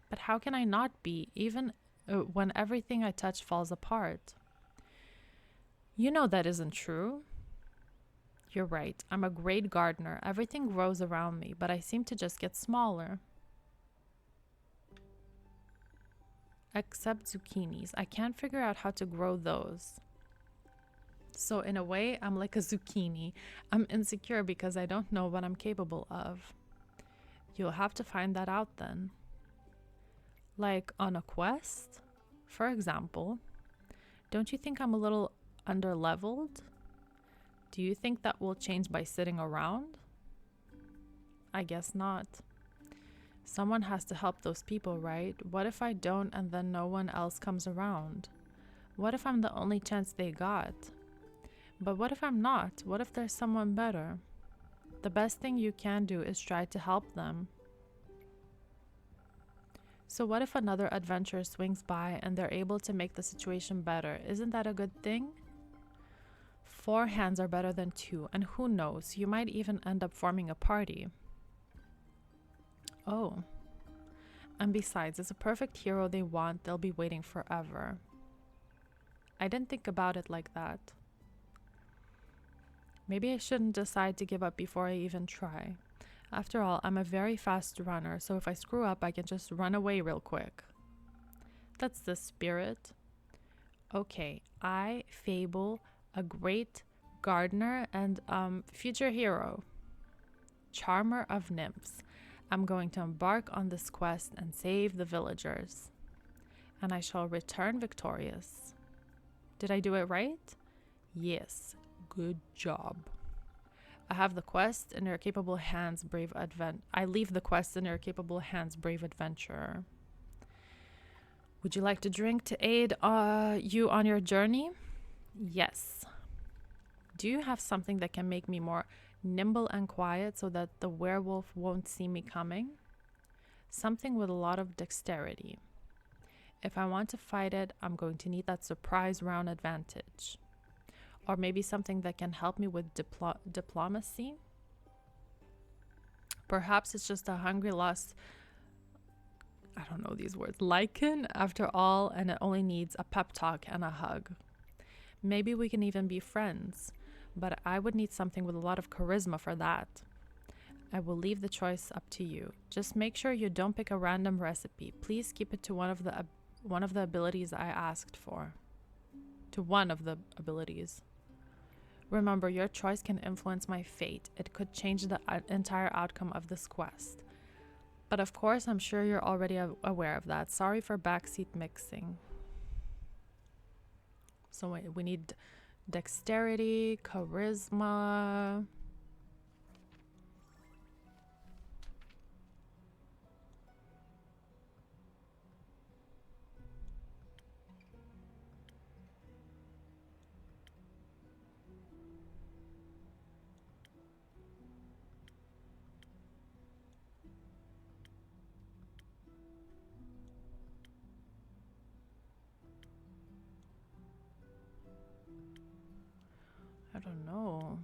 But how can I not be, even when everything I touch falls apart? You know that isn't true. You're right. I'm a great gardener. Everything grows around me, but I seem to just get smaller. Except zucchinis. I can't figure out how to grow those. So in a way, I'm like a zucchini. I'm insecure because I don't know what I'm capable of. You'll have to find that out then. Like on a quest, for example. Don't you think I'm a little underleveled? Do you think that will change by sitting around? I guess not. Someone has to help those people, right? What if I don't and then no one else comes around? What if I'm the only chance they got? But what if I'm not? What if there's someone better? The best thing you can do is try to help them. So what if another adventurer swings by and they're able to make the situation better? Isn't that a good thing? 4 hands are better than 2, and who knows, you might even end up forming a party. Oh. And besides, as a perfect hero they want, they'll be waiting forever. I didn't think about it like that. Maybe I shouldn't decide to give up before I even try. After all, I'm a very fast runner, so if I screw up, I can just run away real quick. That's the spirit. Okay, I, Fable, a great gardener and future hero, charmer of nymphs. I'm going to embark on this quest and save the villagers. And I shall return victorious. Did I do it right? Yes, good job. I have the quest in your capable hands, I leave the quest in your capable hands, brave adventurer. Would you like to drink to aid you on your journey? Yes. Do you have something that can make me more nimble and quiet so that the werewolf won't see me coming? Something with a lot of dexterity. If I want to fight it, I'm going to need that surprise round advantage. Or maybe something that can help me with diplomacy. Perhaps it's just a hungry lost, I don't know these words, lichen after all, and it only needs a pep talk and a hug. Maybe we can even be friends, but I would need something with a lot of charisma for that. I will leave the choice up to you. Just make sure you don't pick a random recipe. Please keep it to one of the abilities I asked for. To one of the abilities. Remember, your choice can influence my fate. It could change the entire outcome of this quest. But of course, I'm sure you're already aware of that. Sorry for backseat mixing. So we need dexterity, charisma. I don't know.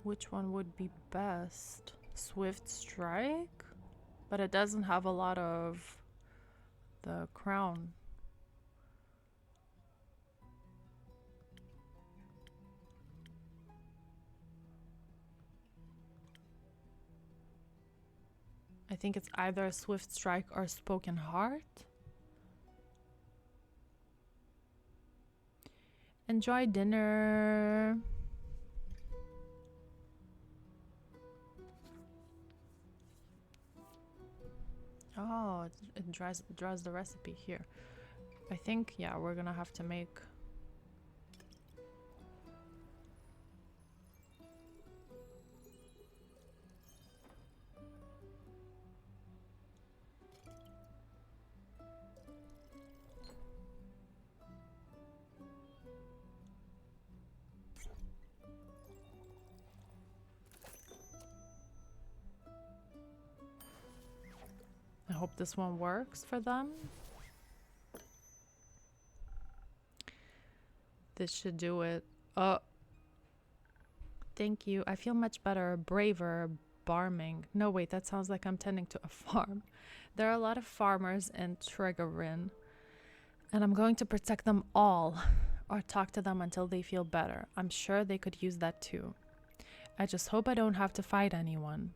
Which one would be best? Swift Strike? But it doesn't have a lot of the crown. I think it's either a Swift Strike or Spoken Heart. Enjoy dinner. Oh, it draws the recipe here. I think, yeah, we're gonna have to make... I hope this one works for them. This should do it. Oh, thank you. I feel much better, braver, barming. No, wait, that sounds like I'm tending to a farm. There are a lot of farmers in Tregorin, and I'm going to protect them all. or talk to them until they feel better. I'm sure they could use that too. I just hope I don't have to fight anyone.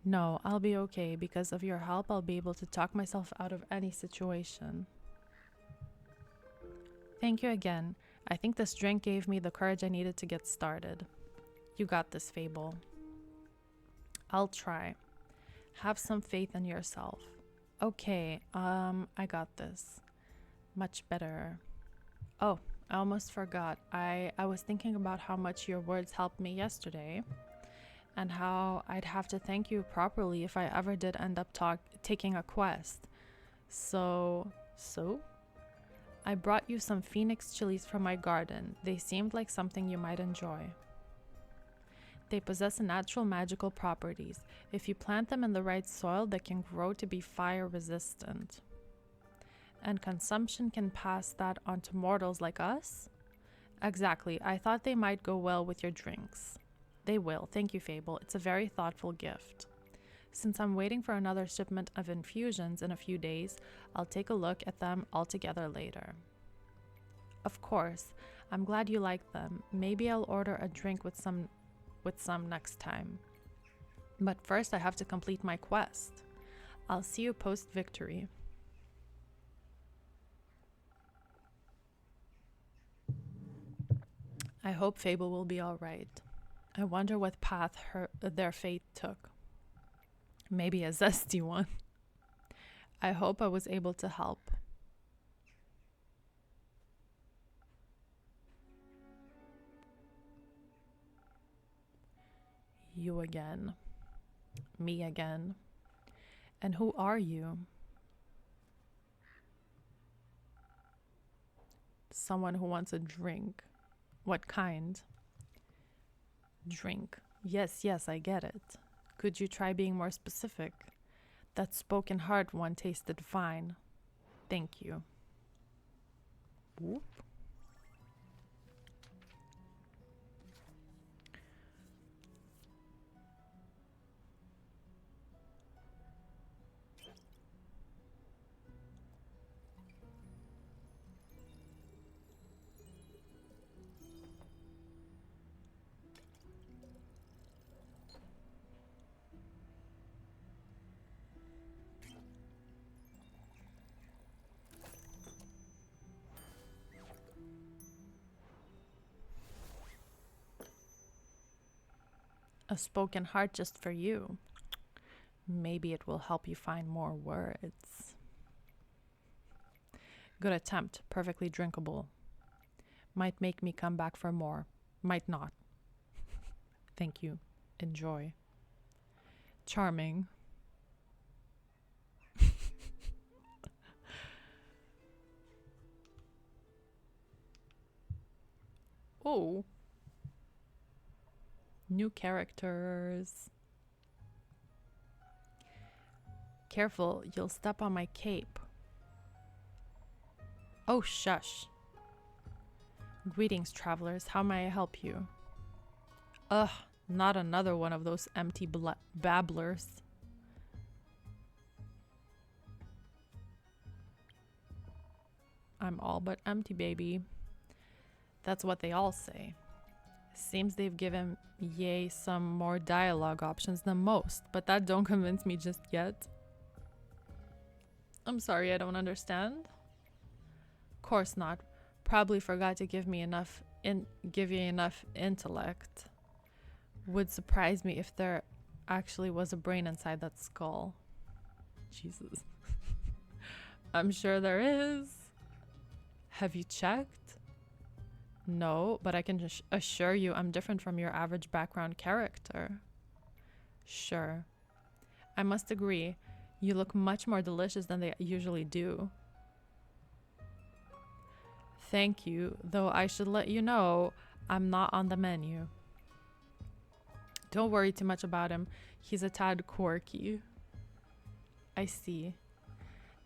No, I'll be okay. Because of your help, I'll be able to talk myself out of any situation. Thank you again. I think this drink gave me the courage I needed to get started. You got this, Fable. I'll try. Have some faith in yourself. Okay, I got this. Much better. Oh, I almost forgot. I was thinking about how much your words helped me yesterday and how I'd have to thank you properly if I ever did end up taking a quest. So? I brought you some phoenix chilies from my garden. They seemed like something you might enjoy. They possess natural magical properties. If you plant them in the right soil, they can grow to be fire resistant. And consumption can pass that on to mortals like us? Exactly. I thought they might go well with your drinks. They will. Thank you, Fable. It's a very thoughtful gift. Since I'm waiting for another shipment of infusions in a few days, I'll take a look at them all together later. Of course. I'm glad you like them. Maybe I'll order a drink with some next time. But first I have to complete my quest. I'll see you post-victory. I hope Fable will be alright. I wonder what path their fate took. Maybe a zesty one. I hope I was able to help. You again. Me again. And who are you? Someone who wants a drink. What kind? Drink. Yes, I get it. Could you try being more specific? That spoken heart one tasted fine. Thank you. Whoop. A spoken heart just for you. Maybe it will help you find more words. Good attempt. Perfectly drinkable. Might make me come back for more. Might not. Thank you. Enjoy. Charming. Oh. New characters. Careful, you'll step on my cape. Oh, shush. Greetings, travelers. How may I help you? Ugh, not another one of those empty babblers. I'm all but empty, baby. That's what they all say. Seems they've given Ye some more dialogue options than most, but that don't convince me just yet. I'm sorry, I don't understand. Course not. Probably forgot to give you enough intellect. Would surprise me if there actually was a brain inside that skull. Jesus. I'm sure there is. Have you checked? No, but I can just assure you I'm different from your average background character. Sure. I must agree, you look much more delicious than they usually do. Thank you, though I should let you know I'm not on the menu. Don't worry too much about him. He's a tad quirky. I see.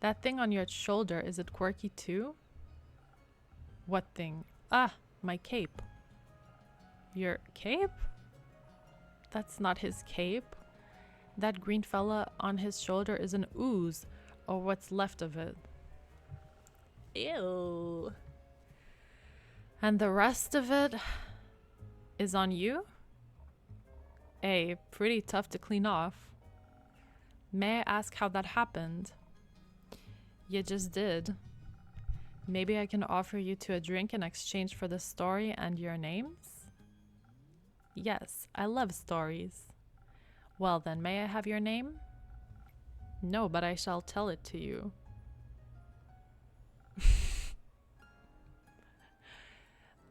That thing on your shoulder, is it quirky too? What thing? Ah, my cape. Your cape? That's not his cape. That green fella on his shoulder is an ooze, or what's left of it. Ew. And the rest of it is on you? Pretty tough to clean off. May I ask how that happened? You just did. Maybe I can offer you to a drink in exchange for the story and your names? Yes, I love stories. Well then, may I have your name? No, but I shall tell it to you.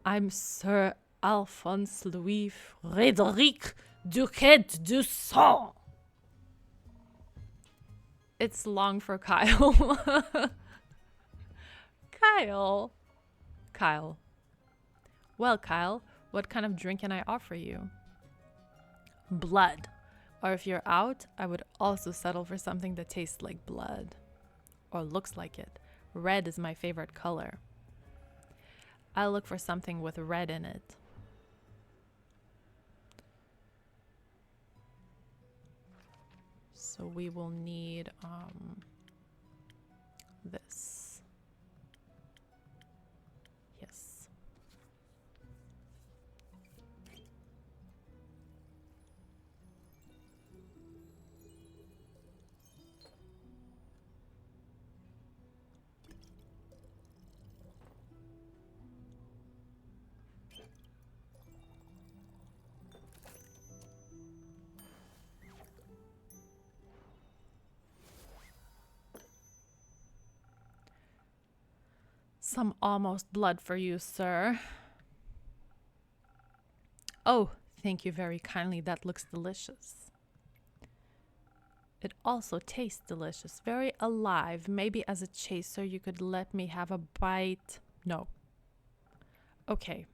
I'm Sir Alphonse Louis Frédéric Duquette du Sang. It's long for Kyle. Kyle. Well, Kyle, what kind of drink can I offer you? Blood. Or if you're out, I would also settle for something that tastes like blood. Or looks like it. Red is my favorite color. I'll look for something with red in it. So we will need this. Yes. Some almost blood for you, sir. Oh, thank you very kindly. That looks delicious. It also tastes delicious. Very alive. Maybe as a chaser, you could let me have a bite. No. Okay.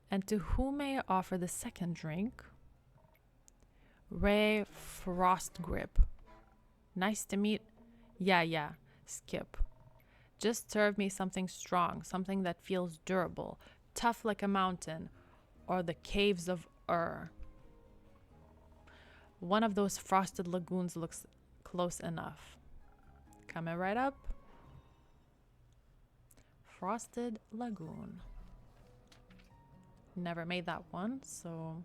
And to whom may I offer the second drink? Ray Frostgrip. Nice to meet. Yeah. Skip. Just serve me something strong, something that feels durable, tough like a mountain, or the caves of Ur. One of those frosted lagoons looks close enough. Coming right up. Frosted Lagoon. Never made that one, so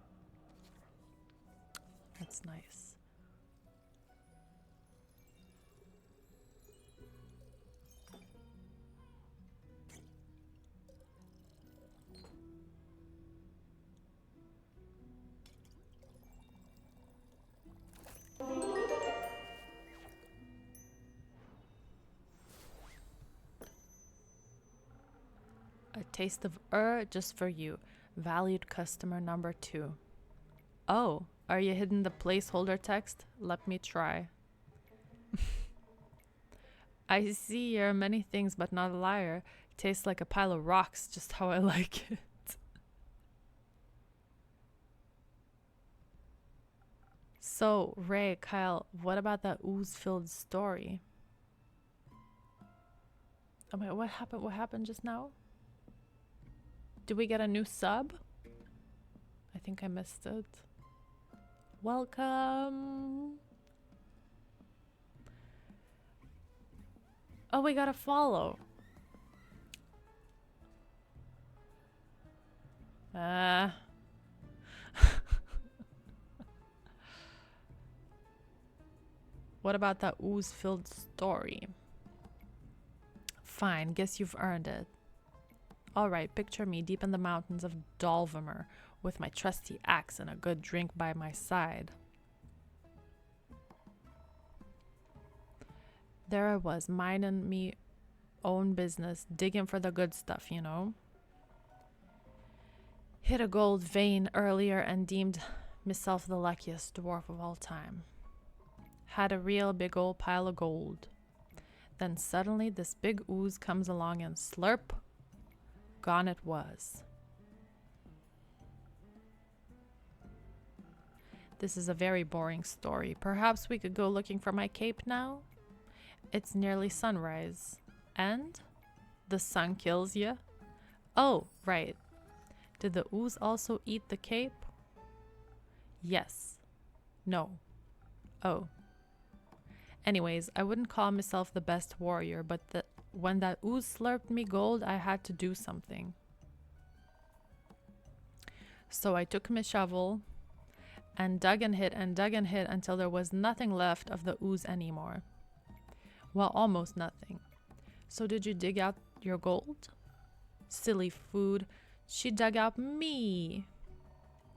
that's nice. A taste of just for you. Valued customer number 2. Oh, are you hidden the placeholder text? Let me try. I see you're many things but not a liar. Tastes like a pile of rocks, just how I like it. So, Ray, Kyle, what about that ooze-filled story? Oh my, what happened? What happened just now? Did we get a new sub? I think I missed it. Welcome. Oh, we got a follow. What about that ooze-filled story? Fine, guess you've earned it. Alright, picture me deep in the mountains of Dolvamer with my trusty axe and a good drink by my side. There I was, minding me own business, digging for the good stuff, you know. Hit a gold vein earlier and deemed myself the luckiest dwarf of all time. Had a real big old pile of gold. Then suddenly this big ooze comes along and slurp, gone it was. This is a very boring story. Perhaps we could go looking for my cape now? It's nearly sunrise. And? The sun kills you? Oh, right. Did the ooze also eat the cape? Yes. No. Oh. Anyways, I wouldn't call myself the best warrior, but when that ooze slurped me gold, I had to do something. So I took my shovel and dug and hid until there was nothing left of the ooze anymore. Well, almost nothing. So did you dig out your gold? Silly food. She dug out me.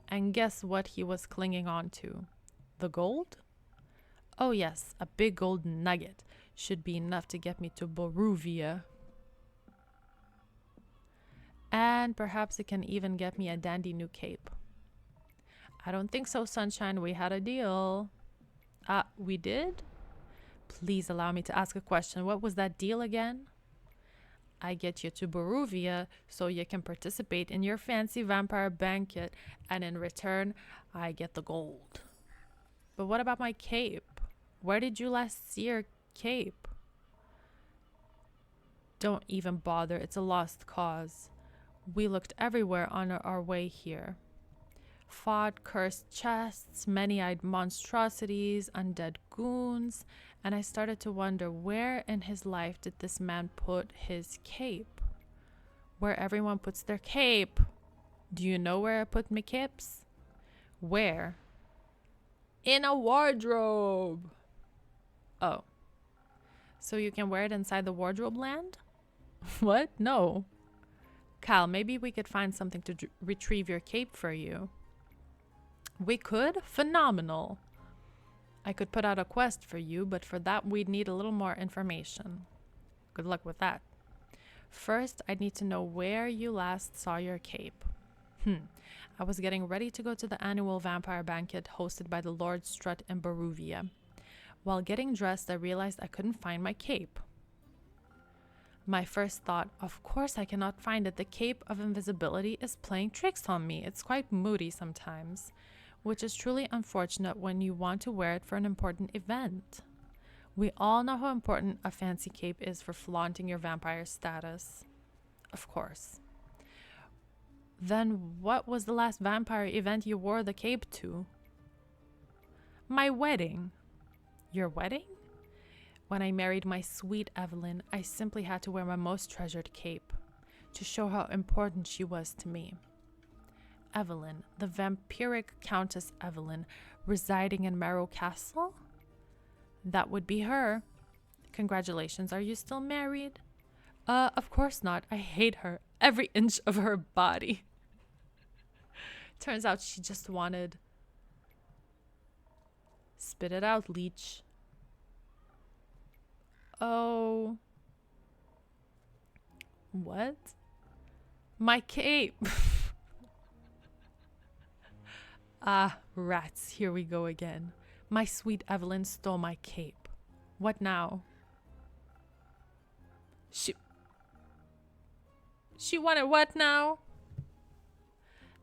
And guess what he was clinging on to? The gold? Oh yes, a big gold nugget. Should be enough to get me to Boruvia. And perhaps it can even get me a dandy new cape. I don't think so, Sunshine. We had a deal. We did? Please allow me to ask a question. What was that deal again? I get you to Boruvia so you can participate in your fancy vampire banquet, and in return, I get the gold. But what about my cape? Where did you last see your cape? Don't even bother. It's a lost cause. We looked everywhere on our way here. Fought cursed chests, many-eyed monstrosities, undead goons, and I started to wonder, where in his life did this man put his cape? Where everyone puts their cape. Do you know where I put my capes? Where? In a wardrobe. Oh. So you can wear it inside the wardrobe land? What? No. Cal, maybe we could find something to retrieve your cape for you. We could? Phenomenal. I could put out a quest for you, but for that we'd need a little more information. Good luck with that. First, I'd need to know where you last saw your cape. I was getting ready to go to the annual vampire banquet hosted by the Lord Strut in Boruvia. While getting dressed, I realized I couldn't find my cape. My first thought, of course I cannot find it. The cape of invisibility is playing tricks on me. It's quite moody sometimes, which is truly unfortunate when you want to wear it for an important event. We all know how important a fancy cape is for flaunting your vampire status. Of course. Then what was the last vampire event you wore the cape to? My wedding. Your wedding? When I married my sweet Evelyn, I simply had to wear my most treasured cape to show how important she was to me. Evelyn, the vampiric Countess Evelyn, residing in Marrow Castle? That would be her. Congratulations, are you still married? Of course not. I hate her. Every inch of her body. Turns out she just wanted... Spit it out, leech. Oh. What? My cape. Ah, rats, here we go again. My sweet Evelyn stole my cape. What now? She wanted what now?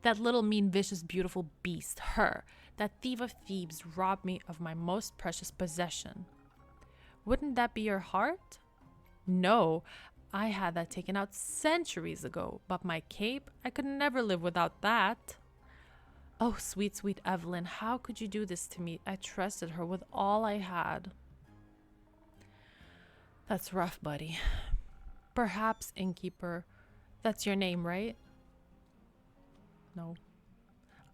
That little mean, vicious, beautiful beast, her, that thief of thieves, robbed me of my most precious possession. Wouldn't that be your heart? No, I had that taken out centuries ago, but my cape, I could never live without that. Oh, sweet, sweet Evelyn, how could you do this to me? I trusted her with all I had. That's rough, buddy. Perhaps, innkeeper, that's your name, right? No.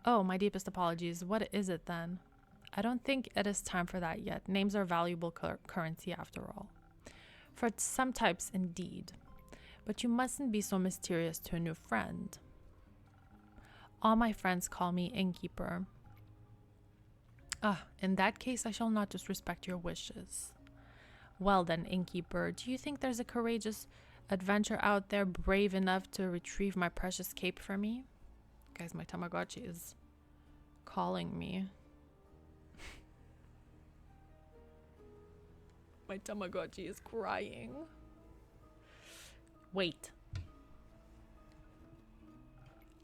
Oh, my deepest apologies. What is it then? I don't think it is time for that yet. Names are valuable currency after all. For some types, indeed. But you mustn't be so mysterious to a new friend. All my friends call me innkeeper. In that case, I shall not disrespect your wishes. Well then, innkeeper, do you think there's a courageous adventurer out there brave enough to retrieve my precious cape for me? Guys, my Tamagotchi is calling me. My Tamagotchi is crying. Wait.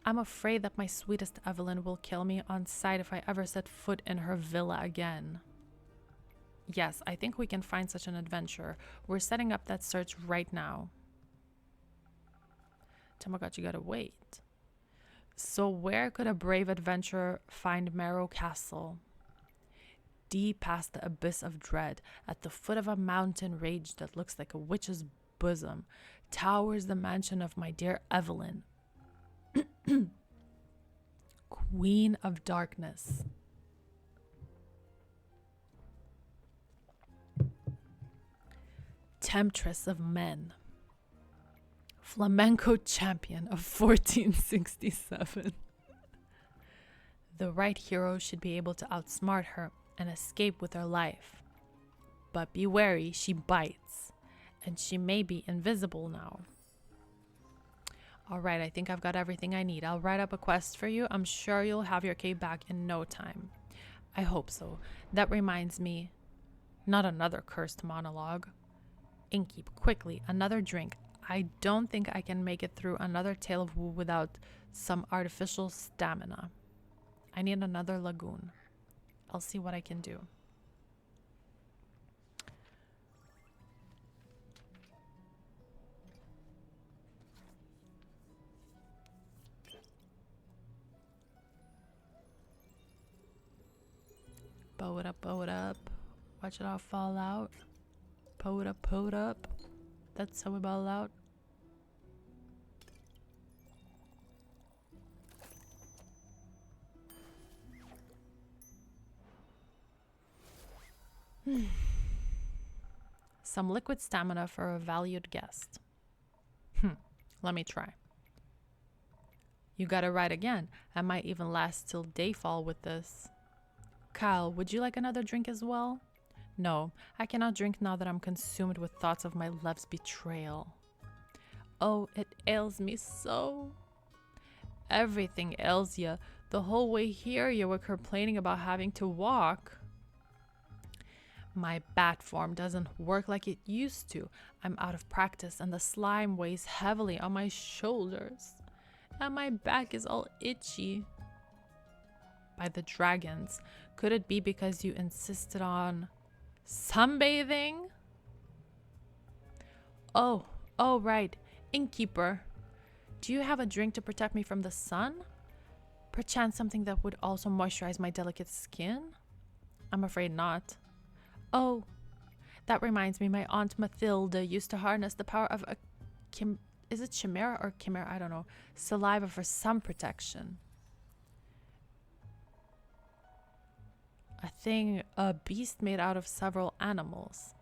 I'm afraid that my sweetest Evelyn will kill me on sight if I ever set foot in her villa again. Yes, I think we can find such an adventurer. We're setting up that search right now. Tamagotchi gotta wait. So where could a brave adventurer find Marrow Castle? Deep past the abyss of dread, at the foot of a mountain range that looks like a witch's bosom, towers the mansion of my dear Evelyn. Queen of Darkness. Temptress of Men. Flamenco champion of 1467. The right hero should be able to outsmart her and escape with her life. But be wary, she bites, and she may be invisible now. Alright, I think I've got everything I need. I'll write up a quest for you. I'm sure you'll have your cape back in no time. I hope so. That reminds me, not another cursed monologue. Innkeep, quickly, another drink. I don't think I can make it through another tale of woe without some artificial stamina. I need another lagoon. I'll see what I can do. Bow it up, bow it up. Watch it all fall out. Pow it up, pow it up. That's how we ball out. Some liquid stamina for a valued guest. Let me try. You gotta write again. I might even last till dayfall with this. Kyle, would you like another drink as well? No, I cannot drink now that I'm consumed with thoughts of my love's betrayal. Oh, it ails me so. Everything ails you. The whole way here you were complaining about having to walk. My bat form doesn't work like it used to. I'm out of practice and the slime weighs heavily on my shoulders. And my back is all itchy. By the dragons, could it be because you insisted on sunbathing? Oh, right. Innkeeper, do you have a drink to protect me from the sun? Perchance something that would also moisturize my delicate skin? I'm afraid not. Oh, that reminds me, my Aunt Mathilda used to harness the power of a is it chimera or chimera? I don't know. Saliva for sun protection. A beast made out of several animals.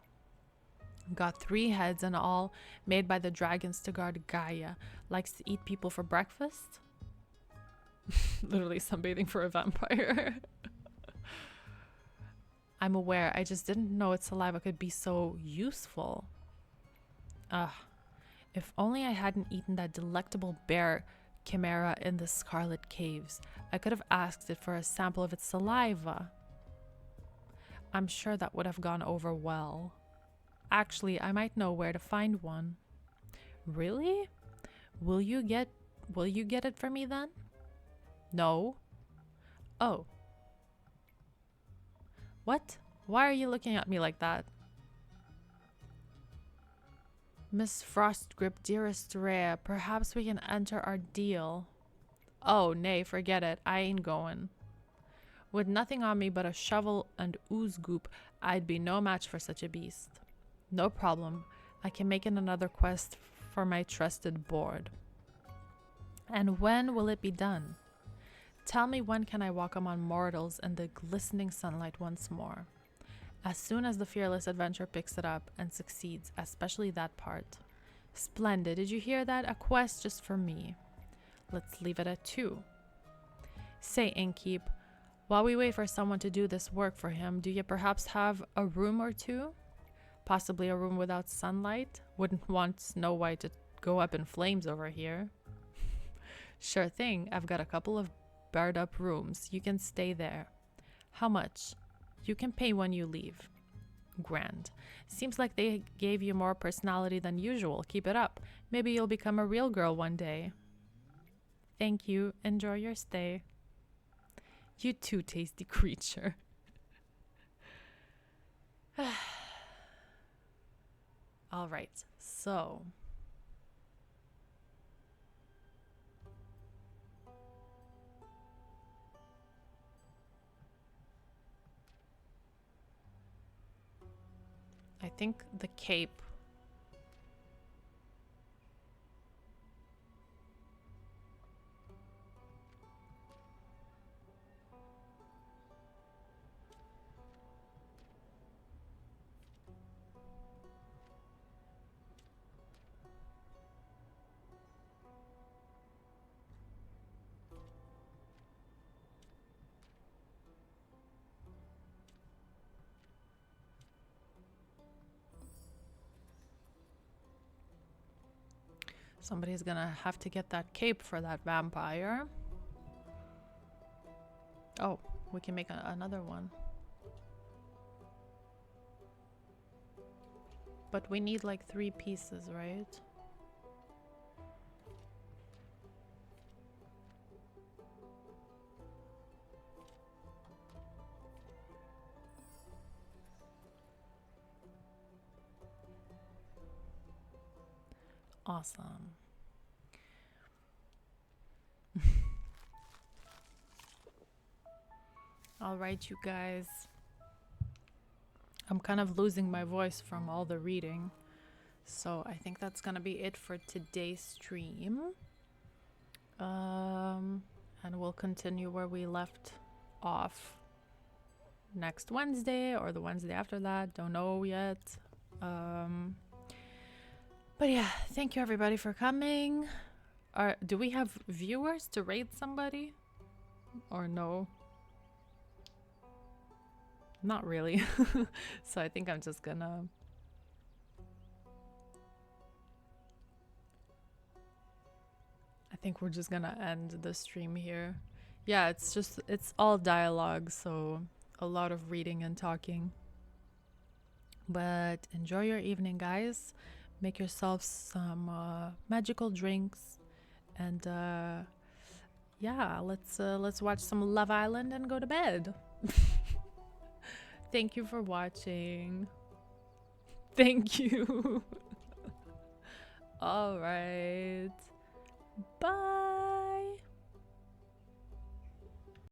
Got 3 heads and all, made by the dragons to guard Gaia. Likes to eat people for breakfast. Literally sunbathing for a vampire. I'm aware, I just didn't know its saliva could be so useful. If only I hadn't eaten that delectable bear chimera in the Scarlet Caves. I could have asked it for a sample of its saliva. I'm sure that would have gone over well. Actually, I might know where to find one. Really? Will you get it for me then? No. Oh. What? Why are you looking at me like that? Miss Frostgrip, dearest Rhea, perhaps we can enter our deal. Oh, nay, forget it. I ain't going. With nothing on me but a shovel and ooze goop, I'd be no match for such a beast. No problem. I can make it another quest for my trusted board. And when will it be done? Tell me, when can I walk among mortals in the glistening sunlight once more? As soon as the fearless adventurer picks it up and succeeds, especially that part. Splendid. Did you hear that? A quest just for me. Let's leave it at 2. Say, Innkeep, while we wait for someone to do this work for him, do you perhaps have a room or 2? Possibly a room without sunlight? Wouldn't want Snow White to go up in flames over here. Sure thing. I've got a couple of barred up rooms. You can stay there. How much? You can pay when you leave. Grand. Seems like they gave you more personality than usual. Keep it up. Maybe you'll become a real girl one day. Thank you. Enjoy your stay. You too, tasty creature. All right, so I think the cape Somebody's gonna have to get that cape for that vampire. Oh, we can make another one. But we need like 3 pieces, right? Awesome. All right, you guys. I'm kind of losing my voice from all the reading. So I think that's gonna be it for today's stream. And we'll continue where we left off next Wednesday or the Wednesday after that. Don't know yet. But yeah, thank you everybody for coming. Do we have viewers to rate somebody? Or no? Not really. So I think I'm just gonna... I think we're just gonna end the stream here. Yeah, it's all dialogue, so a lot of reading and talking. But enjoy your evening, guys. Make yourselves some magical drinks, and yeah, let's watch some Love Island and go to bed. Thank you for watching. Thank you. All right. Bye.